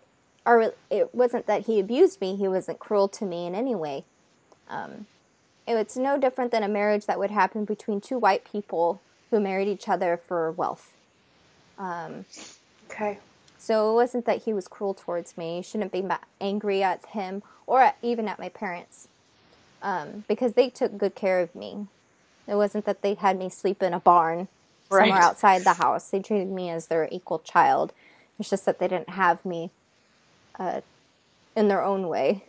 it wasn't that he abused me, he wasn't cruel to me in any way. It's no different than a marriage that would happen between 2 white people who married each other for wealth. Okay. So it wasn't that he was cruel towards me. You shouldn't be angry at him or even at my parents because they took good care of me. It wasn't that they had me sleep in a barn somewhere outside the house. They treated me as their equal child. It's just that they didn't have me in their own way.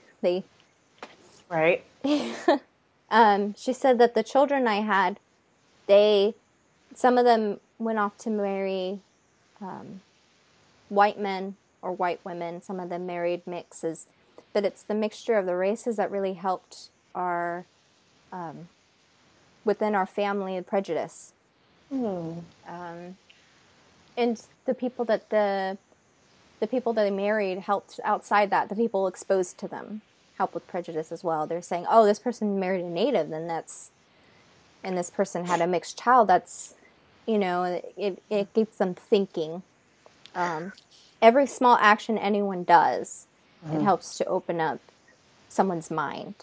Right. She said that the children I had, some of them went off to marry white men or white women. Some of them married mixes. But it's the mixture of the races that really helped within our family of prejudice. And the people that they married helped outside that. The people exposed to them help with prejudice as well. They're saying, oh, this person married a native, and this person had a mixed child. That's, it gets them thinking. Every small action anyone does, it helps to open up someone's mind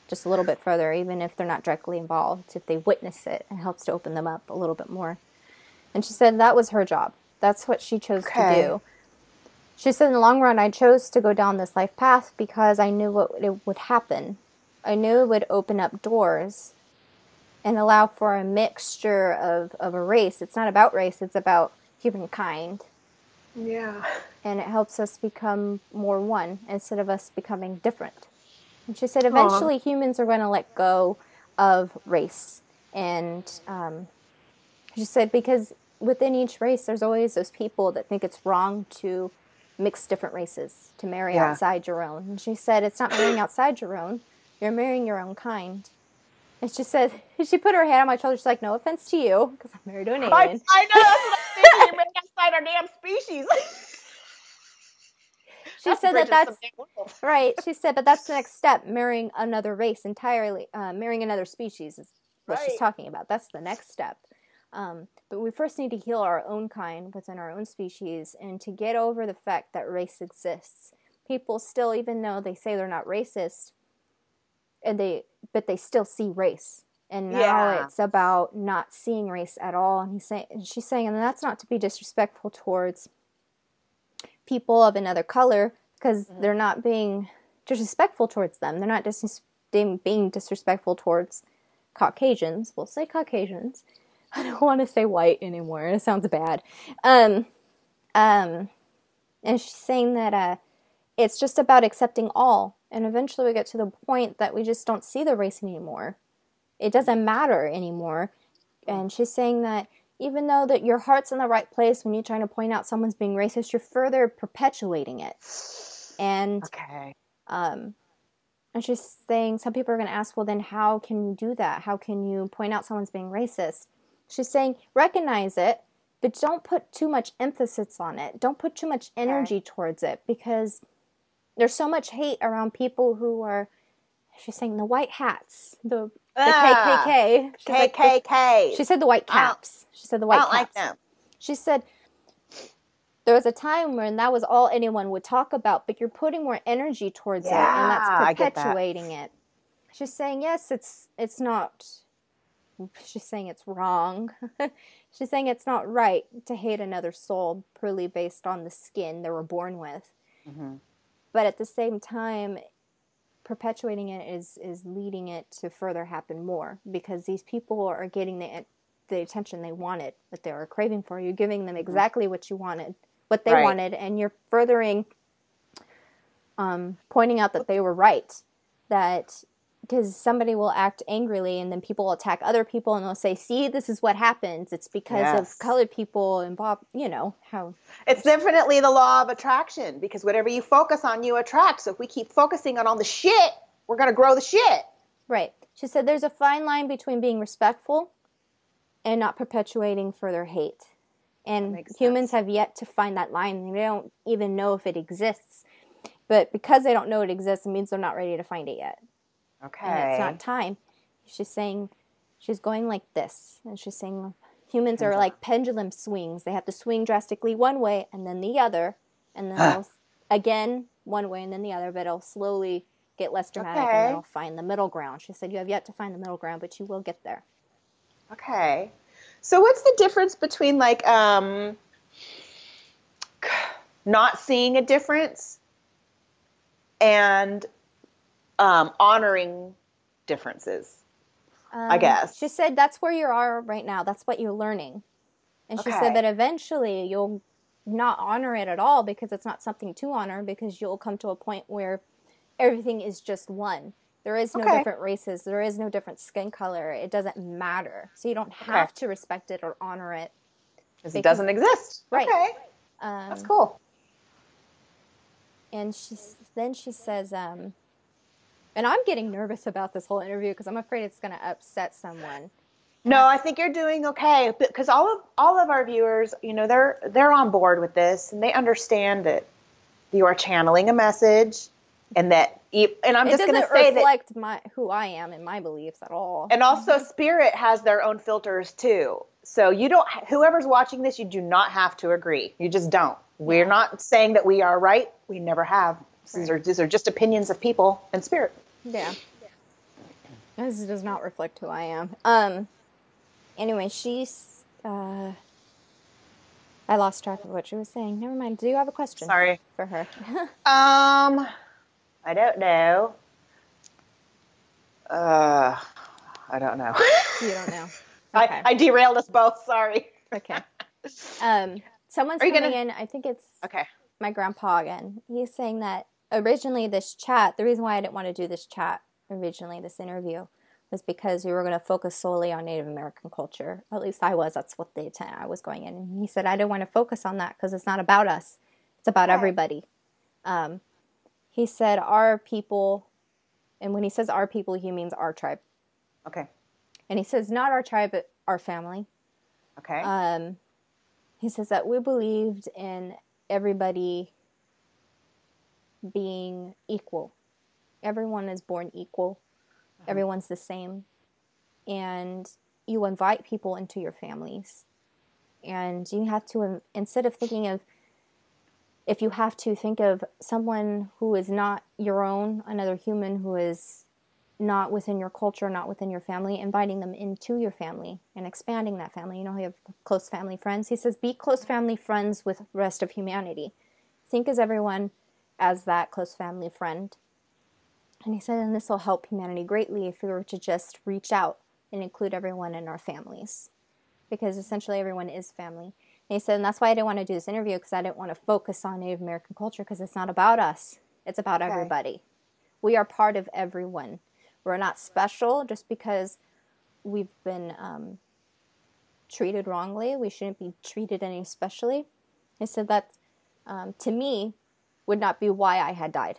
just a little bit further, even if they're not directly involved. If they witness it, it helps to open them up a little bit more. And she said that was her job. That's what she chose to do. She said in the long run, I chose to go down this life path because I knew what it would happen. I knew it would open up doors and allow for a mixture of a race. It's not about race, it's about humankind. Yeah. And it helps us become more one instead of us becoming different. And she said eventually humans are going to let go of race. And she said because within each race there's always those people that think it's wrong to mix different races, to marry outside your own. And she said it's not marrying outside your own, you're marrying your own kind. And she said, she put her hand on my shoulder. She's like, no offense to you, because I'm married to an alien. I know, that's what I'm thinking. You're married outside our damn species. She said that's right. She said, but that's the next step, marrying another race entirely, marrying another species is what she's talking about. That's the next step. But we first need to heal our own kind within our own species and to get over the fact that race exists. People still, even though they say they're not racist, but they still see race. And now it's about not seeing race at all. And she's saying, and that's not to be disrespectful towards people of another color, because they're not being disrespectful towards them. They're not being disrespectful towards Caucasians. We'll say Caucasians. I don't want to say white anymore. It sounds bad. And she's saying that it's just about accepting all. And eventually we get to the point that we just don't see the race anymore. It doesn't matter anymore. And she's saying that even though that your heart's in the right place when you're trying to point out someone's being racist, you're further perpetuating it. And and she's saying some people are going to ask, well, then how can you do that? How can you point out someone's being racist? She's saying recognize it, but don't put too much emphasis on it. Don't put too much energy towards it, because there's so much hate around people who are, she's saying, the white hats, the KKK. KKK. She said the white caps. She said the white caps. I don't like them. She said there was a time when that was all anyone would talk about, but you're putting more energy towards it, and that's perpetuating it. She's saying, yes, it's not. She's saying it's wrong. She's saying it's not right to hate another soul purely based on the skin they were born with. Mm-hmm. But at the same time, perpetuating it is leading it to further happen more, because these people are getting the attention they wanted, that they were craving for. You're giving them exactly what you wanted, what they wanted, and you're furthering, pointing out that they were right. That because somebody will act angrily, and then people will attack other people, and they'll say, see, this is what happens. It's because of colored people and Bob, how. It's definitely the law of attraction, because whatever you focus on, you attract. So if we keep focusing on all the shit, we're going to grow the shit. Right. She said there's a fine line between being respectful and not perpetuating further hate. And humans have yet to find that line. They don't even know if it exists. But because they don't know it exists, it means they're not ready to find it yet. Okay. And it's not time. She's saying, she's going like this. And she's saying humans are like pendulum swings. They have to swing drastically one way and then the other. And then they'll, again, one way and then the other. But it'll slowly get less dramatic and then it'll find the middle ground. She said, you have yet to find the middle ground, but you will get there. Okay. So what's the difference between like not seeing a difference and honoring differences, I guess? She said that's where you are right now. That's what you're learning. And she said that eventually you'll not honor it at all, because it's not something to honor, because you'll come to a point where everything is just one. There is no different races. There is no different skin color. It doesn't matter. So you don't have to respect it or honor it. Because it doesn't exist. Right. Okay. That's cool. And then she says, and I'm getting nervous about this whole interview because I'm afraid it's going to upset someone. No, I think you're doing okay, because all of our viewers, they're on board with this, and they understand that you are channeling a message, and that, and I'm just going to say that it doesn't reflect who I am and my beliefs at all. And also, spirit has their own filters too. So whoever's watching this, you do not have to agree. You just don't. We're not saying that we are right. We never have. These are just opinions of people and spirit. Yeah. This does not reflect who I am. Anyway, she's, I lost track of what she was saying. Never mind. Do you have a question? Sorry. For her? I don't know. I don't know. You don't know. Okay. I derailed us both. Sorry. Okay. Someone's coming in. I think it's my grandpa again. He's saying that originally this chat, the reason why I didn't want to do this chat originally, this interview, was because we were going to focus solely on Native American culture. At least I was. That's what I was going in. And he said, I didn't want to focus on that because it's not about us. It's about everybody. He said our people, and when he says our people, he means our tribe. Okay. And he says not our tribe, but our family. Okay. He says that we believed in everybody being equal. Everyone is born equal. Everyone's the same. And you invite people into your families. And you have to, instead of thinking of, if you have to think of someone who is not your own, another human who is not within your culture, not within your family, inviting them into your family and expanding that family. You know how you have close family friends? He says, be close family friends with the rest of humanity. Think as everyone as that close family friend. And he said, and this will help humanity greatly if we were to just reach out and include everyone in our families. Because essentially everyone is family. And he said, and that's why I didn't want to do this interview, because I didn't want to focus on Native American culture, because it's not about us. It's about everybody. We are part of everyone. We're not special just because we've been treated wrongly. We shouldn't be treated any specially. He said that, to me, would not be why I had died.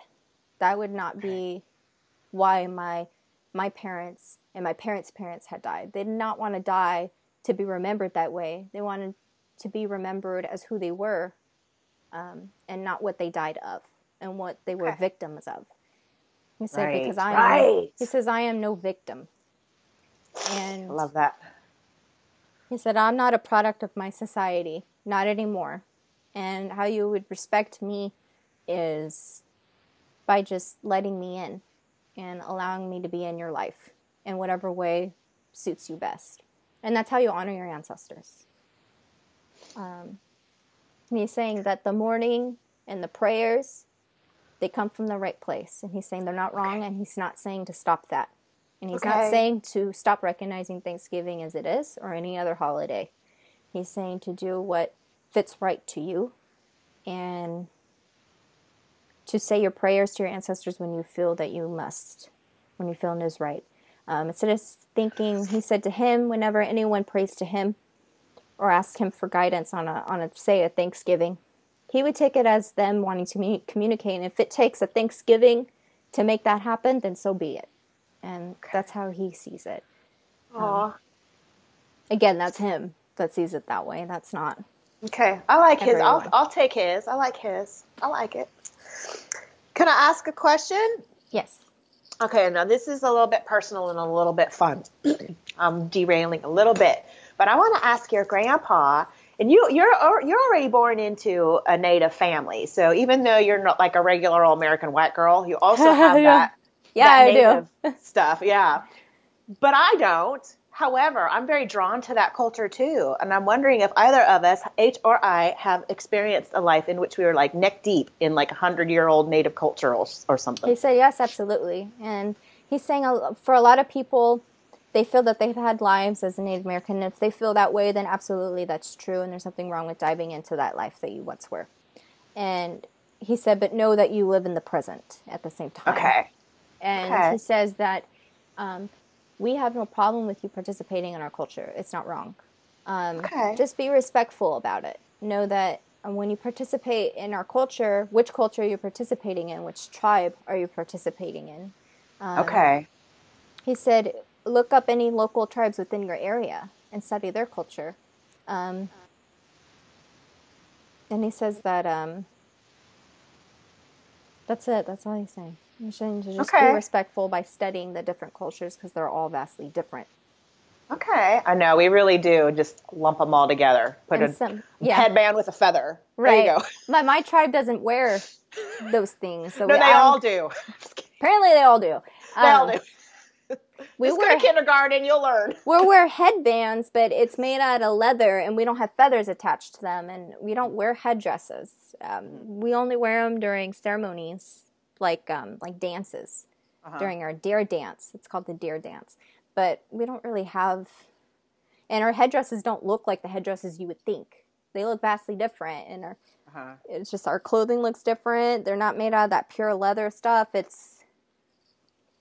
That would not be why my parents and my parents' parents had died. They did not want to die to be remembered that way. They wanted to be remembered as who they were, and not what they died of and what they were victims of. He said, because he says, I am no victim. And I love that. He said, I'm not a product of my society, not anymore. And how you would respect me is by just letting me in and allowing me to be in your life in whatever way suits you best. And that's how you honor your ancestors. And he's saying that the mourning and the prayers, they come from the right place. And he's saying they're not wrong, and he's not saying to stop that. And he's not saying to stop recognizing Thanksgiving as it is or any other holiday. He's saying to do what fits right to you and to say your prayers to your ancestors when you feel that you must, when you feel it is right. Instead of thinking, he said to him, whenever anyone prays to him or asks him for guidance on a Thanksgiving, he would take it as them wanting to communicate. And if it takes a Thanksgiving to make that happen, then so be it. And that's how he sees it. Again, that's him that sees it that way. That's not. Okay. I like everyone. his. I'll take his. I like his. I like it. Can I ask a question? Yes. Okay. Now this is a little bit personal and a little bit fun. I'm derailing a little bit, but I want to ask your grandpa. And you're already born into a Native family, so even though you're not like a regular old American white girl, you also have that Native stuff. Yeah, but I don't. However, I'm very drawn to that culture too, and I'm wondering if either of us, H or I, have experienced a life in which we were like neck deep in like 100-year-old Native culture or something. He said yes, absolutely, and he's saying for a lot of people, they feel that they've had lives as a Native American. And if they feel that way, then absolutely that's true, and there's nothing wrong with diving into that life that you once were. And he said, but know that you live in the present at the same time. Okay. And he says that we have no problem with you participating in our culture. It's not wrong. Just be respectful about it. Know that when you participate in our culture, which culture you're participating in, which tribe are you participating in. He said, look up any local tribes within your area and study their culture. And he says that that's it. That's all he's saying. You're saying to just be respectful by studying the different cultures because they're all vastly different. Okay. I know. We really do just lump them all together. Put a headband with a feather. Right. There you go. My tribe doesn't wear those things. So no, they all do. Apparently they all do. They all do. We go to kindergarten, you'll learn. We wear headbands, but it's made out of leather, and we don't have feathers attached to them, and we don't wear headdresses. We only wear them during ceremonies, like dances, during our deer dance. It's called the deer dance. but we don't really have, and our headdresses don't look like the headdresses you would think. They look vastly different, and it's just our clothing looks different. They're not made out of that pure leather stuff. It's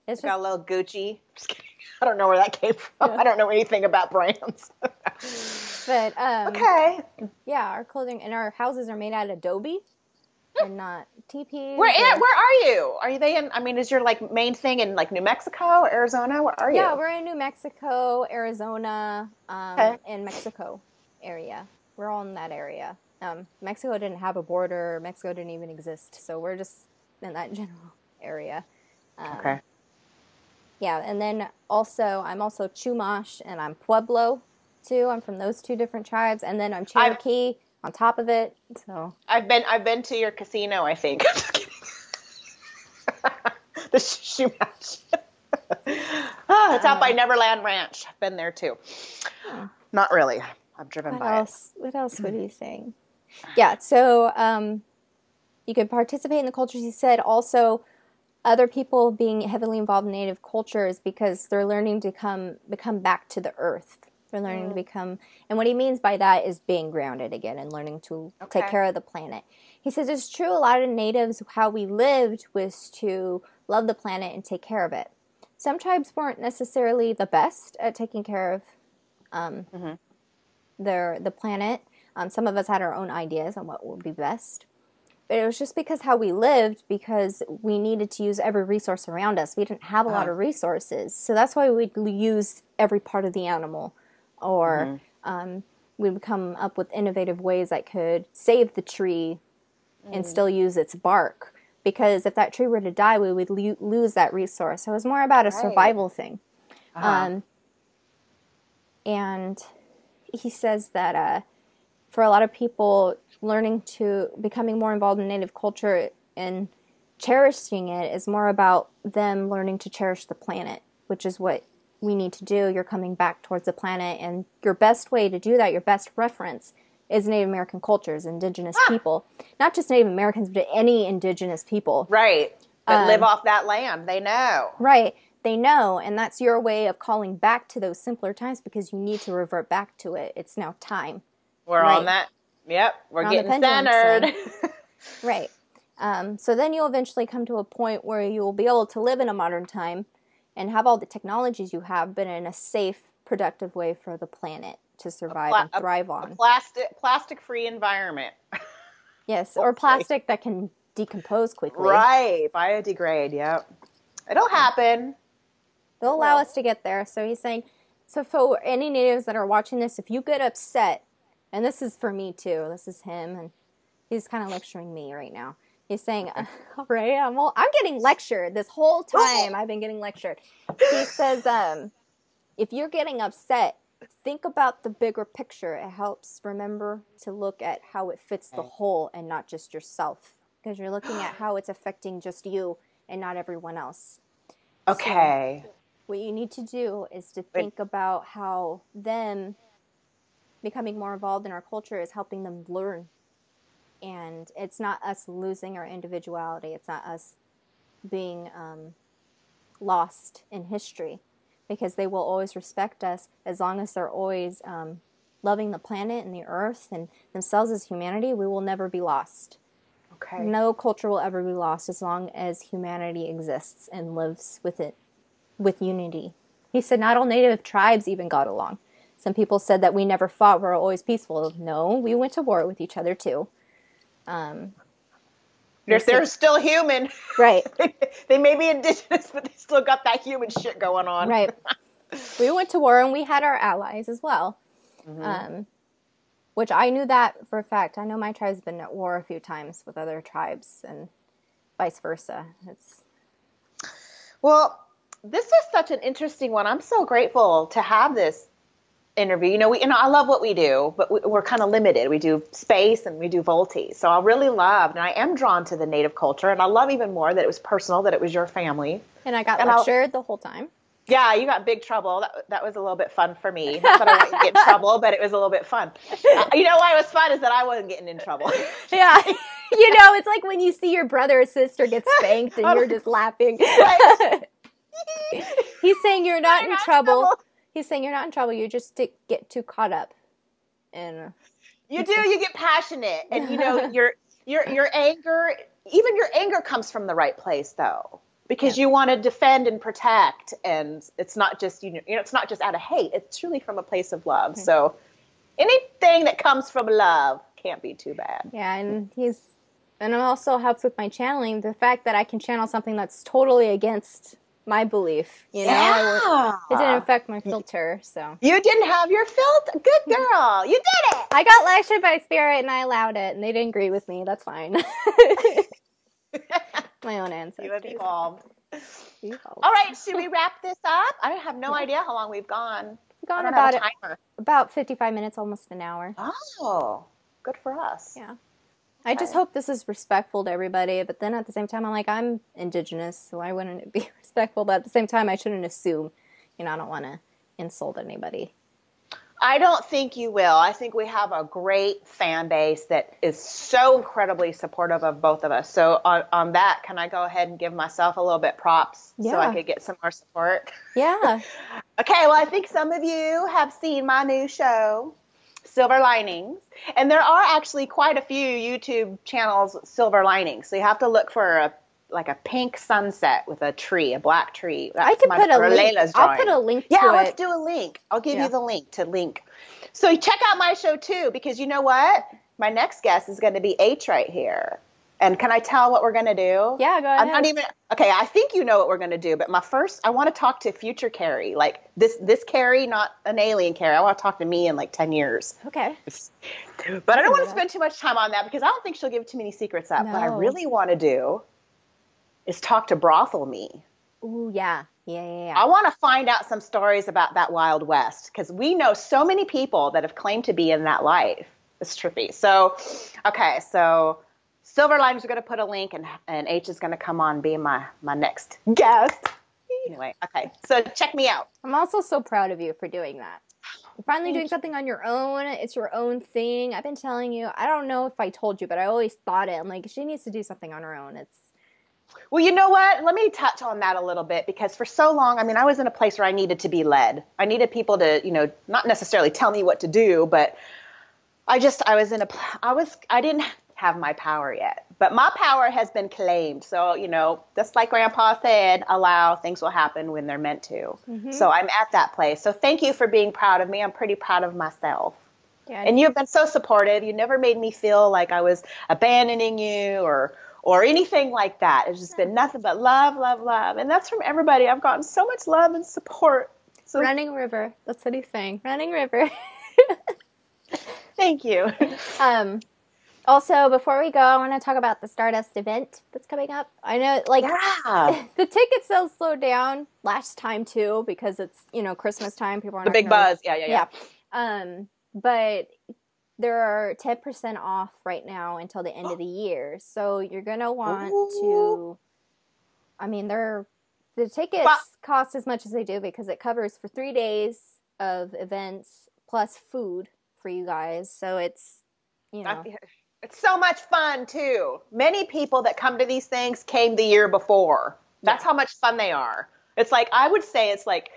just got a little Gucci. Just kidding. I don't know where that came from. Yeah. I don't know anything about brands. But okay. Yeah, our clothing and our houses are made out of adobe and not teepees. Where are you? Are they in? I mean, is your like main thing in like New Mexico, Arizona? Where are you? Yeah, we're in New Mexico, Arizona, and Mexico area. We're all in that area. Mexico didn't have a border. Mexico didn't even exist, so we're just in that general area. Okay. Yeah, and then also, I'm also Chumash, and I'm Pueblo, too. I'm from those two different tribes, and then I'm Cherokee on top of it. So I've been to your casino, I think. I'm just kidding. The Chumash. It's out by Neverland Ranch. I've been there, too. Not really. I've driven by it. What else would he saying? Yeah, so you could participate in the cultures, he said. Also, other people being heavily involved in Native cultures because they're learning to become back to the earth. They're learning to become, and what he means by that is being grounded again and learning to take care of the planet. He says it's true, a lot of natives, how we lived was to love the planet and take care of it. Some tribes weren't necessarily the best at taking care of the planet. Some of us had our own ideas on what would be best. But it was just because how we lived, because we needed to use every resource around us. We didn't have a lot of resources. So that's why we'd use every part of the animal. Or we would come up with innovative ways that could save the tree and still use its bark. Because if that tree were to die, we would lose that resource. So it was more about a survival thing. And he says that for a lot of people, becoming more involved in Native culture and cherishing it is more about them learning to cherish the planet, which is what we need to do. You're coming back towards the planet, and your best way to do that, your best reference, is Native American cultures, Indigenous people. Not just Native Americans, but any Indigenous people. Right. That live off that land. They know. Right. They know, and that's your way of calling back to those simpler times because you need to revert back to it. It's now time. We're on that. Yep, we're getting centered. Right. So then you'll eventually come to a point where you'll be able to live in a modern time and have all the technologies you have, but in a safe, productive way for the planet to survive and thrive on. Plastic-free environment. Yes, or plastic that can decompose quickly. Right, biodegrade, yep. It'll happen. They'll allow us to get there. So he's saying, so for any natives that are watching this, if you get upset, and this is for me too. This is him, and he's kind of lecturing me right now. He's saying, all right, I'm getting lectured this whole time. I've been getting lectured. He says, if you're getting upset, think about the bigger picture. It helps remember to look at how it fits the whole and not just yourself. Because you're looking at how it's affecting just you and not everyone else. Okay. So what you need to do is to think about how them becoming more involved in our culture is helping them learn. And it's not us losing our individuality. It's not us being lost in history, because they will always respect us as long as they're always loving the planet and the earth and themselves as humanity. We will never be lost. Okay. No culture will ever be lost as long as humanity exists and lives with it, with unity. He said not all native tribes even got along. Some people said that we never fought, we're always peaceful. No, we went to war with each other too. They're still human. Right. They may be indigenous, but they still got that human shit going on. Right. We went to war and we had our allies as well. Which I knew that for a fact. I know my tribe's been at war a few times with other tribes and vice versa. Well, this is such an interesting one. I'm so grateful to have this interview. I love what we do, but we're kind of limited. We do space and we do Volti. So I really loved, and I am drawn to the Native culture, and I love even more that it was personal, that it was your family. And I got lectured the whole time. Yeah, you got big trouble. That was a little bit fun for me. Not that I wouldn't get in trouble, but it was a little bit fun. You know why it was fun is that I wasn't getting in trouble. Yeah. It's like when you see your brother or sister get spanked and you're just laughing. Right. He's saying you're not in trouble. He's saying you're not in trouble. You just get too caught up. And you get passionate, and your anger, even your anger comes from the right place though, because you want to defend and protect, and it's not just it's not just out of hate. It's truly from a place of love. Mm-hmm. So anything that comes from love can't be too bad. Yeah, and it also helps with my channeling. The fact that I can channel something that's totally against my belief, it didn't affect my filter. So you didn't have your filter. Good girl, you did it. I got lectured by spirit, and I allowed it, and they didn't agree with me. That's fine. My own ancestors. You have evolved. All right, should we wrap this up? I have no idea how long we've gone. We've gone about 55 minutes, almost an hour. Oh, good for us. Yeah. I just hope this is respectful to everybody, but then at the same time, I'm Indigenous, so why wouldn't it be respectful? But at the same time, I shouldn't assume, I don't want to insult anybody. I don't think you will. I think we have a great fan base that is so incredibly supportive of both of us. So on that, can I go ahead and give myself a little bit props so I could get some more support? Yeah. Okay, well, I think some of you have seen my new show, Silver Linings, and there are actually quite a few YouTube channels, Silver Linings. So you have to look for a pink sunset with a black tree. That's I can put a link. I'll put a link to it. Yeah, let's do a link. I'll give you the link to link. So check out my show too, because you know what? My next guest is going to be H right here. And can I tell what we're going to do? Yeah, go ahead. I think you know what we're going to do, but I want to talk to future Carrie, like this Carrie, not an alien Carrie. I want to talk to me in like 10 years. Okay. But I don't want to spend too much time on that because I don't think she'll give too many secrets up. No. What I really want to do is talk to Brothel Me. Ooh, yeah. I want to find out some stories about that Wild West because we know so many people that have claimed to be in that life. It's trippy. So, okay, so Silver Linings, we're going to put a link, and H is going to come on being my next guest. Anyway, okay, so check me out. I'm also so proud of you for doing that. You're finally doing something on your own. It's your own thing. I've been telling you, I don't know if I told you, but I always thought it. I'm like, she needs to do something on her own. Well, you know what? Let me touch on that a little bit because for so long, I was in a place where I needed to be led. I needed people to, not necessarily tell me what to do, but I didn't have my power yet, but my power has been claimed. So, just like Grandpa said, allow, things will happen when they're meant to. Mm-hmm. So I'm at that place. So thank you for being proud of me. I'm pretty proud of myself. Yeah, and you've been so supportive. You never made me feel like I was abandoning you or anything like that. It's just been nothing but love, love, love. And that's from everybody. I've gotten so much love and support. So Running River. That's what he's saying. Running River. Thank you. Also, before we go, I want to talk about the Stardust event that's coming up. I know, the ticket sales slowed down last time, too, because it's, Christmas time. People are the big buzz. Yeah. But there are 10% off right now until the end of the year. So you're going to want to, the tickets cost as much as they do because it covers for 3 days of events plus food for you guys. So it's, It's so much fun, too. Many people that come to these things came the year before. That's how much fun they are. It's like, I would say it's like,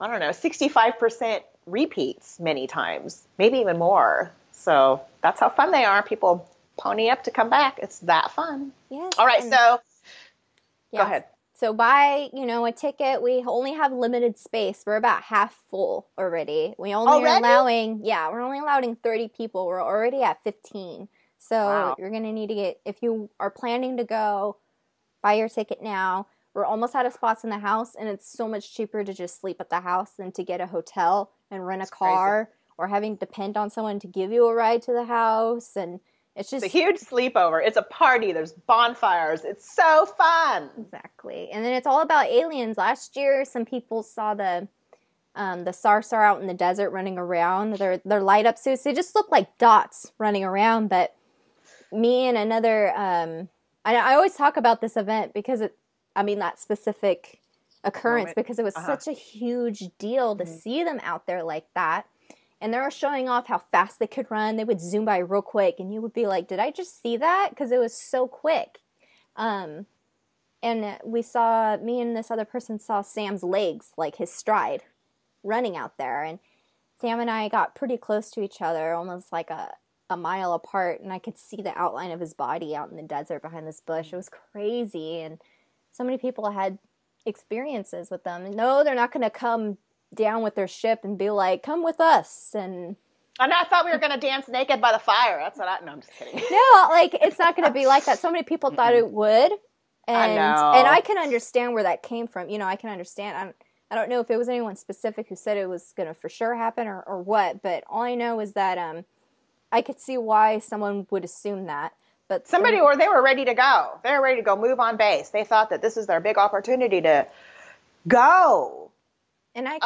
65% repeats many times, maybe even more. So that's how fun they are. People pony up to come back. It's that fun. Yes. All right, so go ahead. So buy, a ticket. We only have limited space. We're about half full already. We're only allowing 30 people. We're already at 15. So you're going to need to if you are planning to go, buy your ticket now. We're almost out of spots in the house, and it's so much cheaper to just sleep at the house than to get a hotel and rent a car or having to depend on someone to give you a ride to the house. And it's a huge sleepover. It's a party. There's bonfires. It's so fun. Exactly. And then it's all about aliens. Last year, some people saw the Sarsar out in the desert running around. Their light up suits. They just look like dots running around, but me and another, I always talk about this event because that specific occurrence because it was such a huge deal to see them out there like that. And they were showing off how fast they could run. They would zoom by real quick and you would be like, did I just see that? Because it was so quick. and me and this other person saw Sam's legs, like his stride, running out there. And Sam and I got pretty close to each other, almost like a mile apart, and I could see the outline of his body out in the desert behind this bush. It was crazy, and so many people had experiences with them. No, they're not going to come down with their ship and be like, come with us. And I thought we were going to dance naked by the fire. That's what no, I'm just kidding. No, like, it's not going to be like that. So many people thought it would. And I know. And I can understand where that came from. You know, I can understand. I don't know if it was anyone specific who said it was going to for sure happen or what, but all I know is that I could see why someone would assume that. But they were ready to go. They were ready to go move on base. They thought that this is their big opportunity to go. And I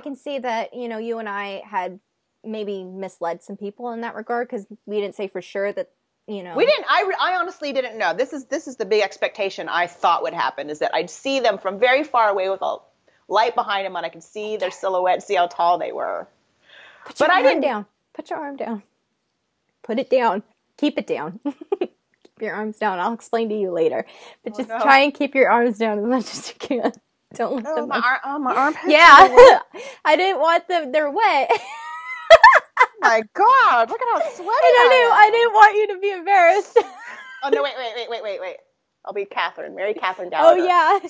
can see that, you know, you and I had maybe misled some people in that regard, because we didn't say for sure that, you know. We didn't. I honestly didn't know. This is the big expectation I thought would happen, is that I'd see them from very far away with a light behind them, and I could see their silhouette, see how tall they were. Put your arm down. Put your arm down. Put it down. Keep it down. Keep your arms down. I'll explain to you later. But just try and keep your arms down as much as you can. Don't let them. My armpits. Yeah. I didn't want them. They're wet. My God, look at how sweaty I didn't want you to be embarrassed. Oh, no, wait. I'll be Catherine, Mary Catherine Gallagher. Oh, yeah.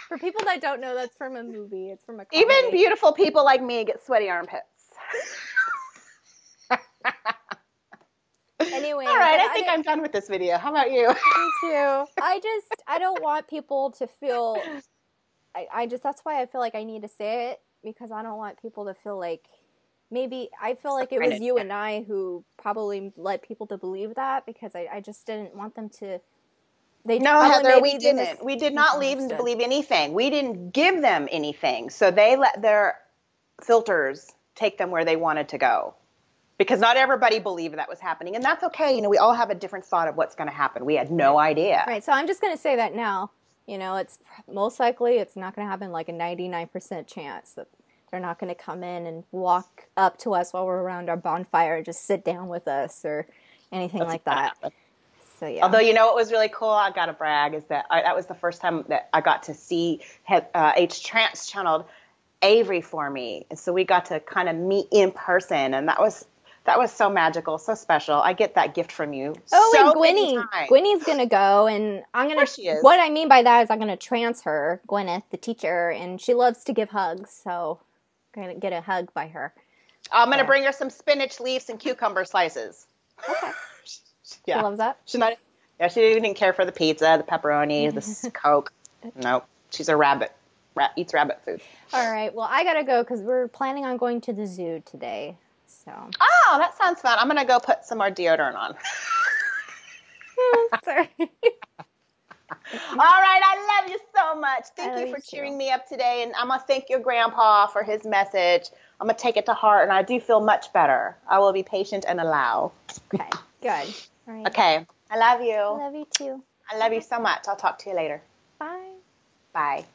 For people that don't know, that's from a movie. It's from a comedy. Even beautiful people like me get sweaty armpits. Anyway. All right, I think I'm done with this video. How about you? Me too. I don't want people to feel, that's why I feel like I need to say it, because I don't want people to feel like, maybe, I feel like it was you and I who probably led people to believe that, because I just didn't want them to. No, Heather, we didn't. We did not lead them to believe anything. We didn't give them anything. So they let their filters take them where they wanted to go. Because not everybody believed that was happening. And that's okay. You know, we all have a different thought of what's going to happen. We had no idea. Right. So I'm just going to say that now. You know, it's most likely it's not going to happen, like a 99% chance that they're not going to come in and walk up to us while we're around our bonfire and just sit down with us or anything like that. So, yeah. Although, you know what was really cool, I got to brag, is that that was the first time that I got to see H trans channeled Avery for me. And so we got to kind of meet in person, and that was so magical, so special. I get that gift from you. Oh, so and Gwynny's going to go, and I'm going to, what I mean by that is I'm going to trans her, Gwyneth, the teacher, and she loves to give hugs, so I'm going to get a hug by her. I'm going to bring her some spinach leaves and cucumber slices. Okay. Yeah. She loves that? She didn't care for the pizza, the pepperoni, the Coke. Nope. She's a rabbit. Eats rabbit food. All right. Well, I got to go because we're planning on going to the zoo today. So. Oh, that sounds fun. I'm going to go put some more deodorant on. Oh, sorry. All right. I love you so much. Thank you for cheering me up today. And I'm going to thank your grandpa for his message. I'm going to take it to heart, and I do feel much better. I will be patient and allow. Okay. Good. All right. Okay. I love you. I love you too. I love you so much. I'll talk to you later. Bye. Bye.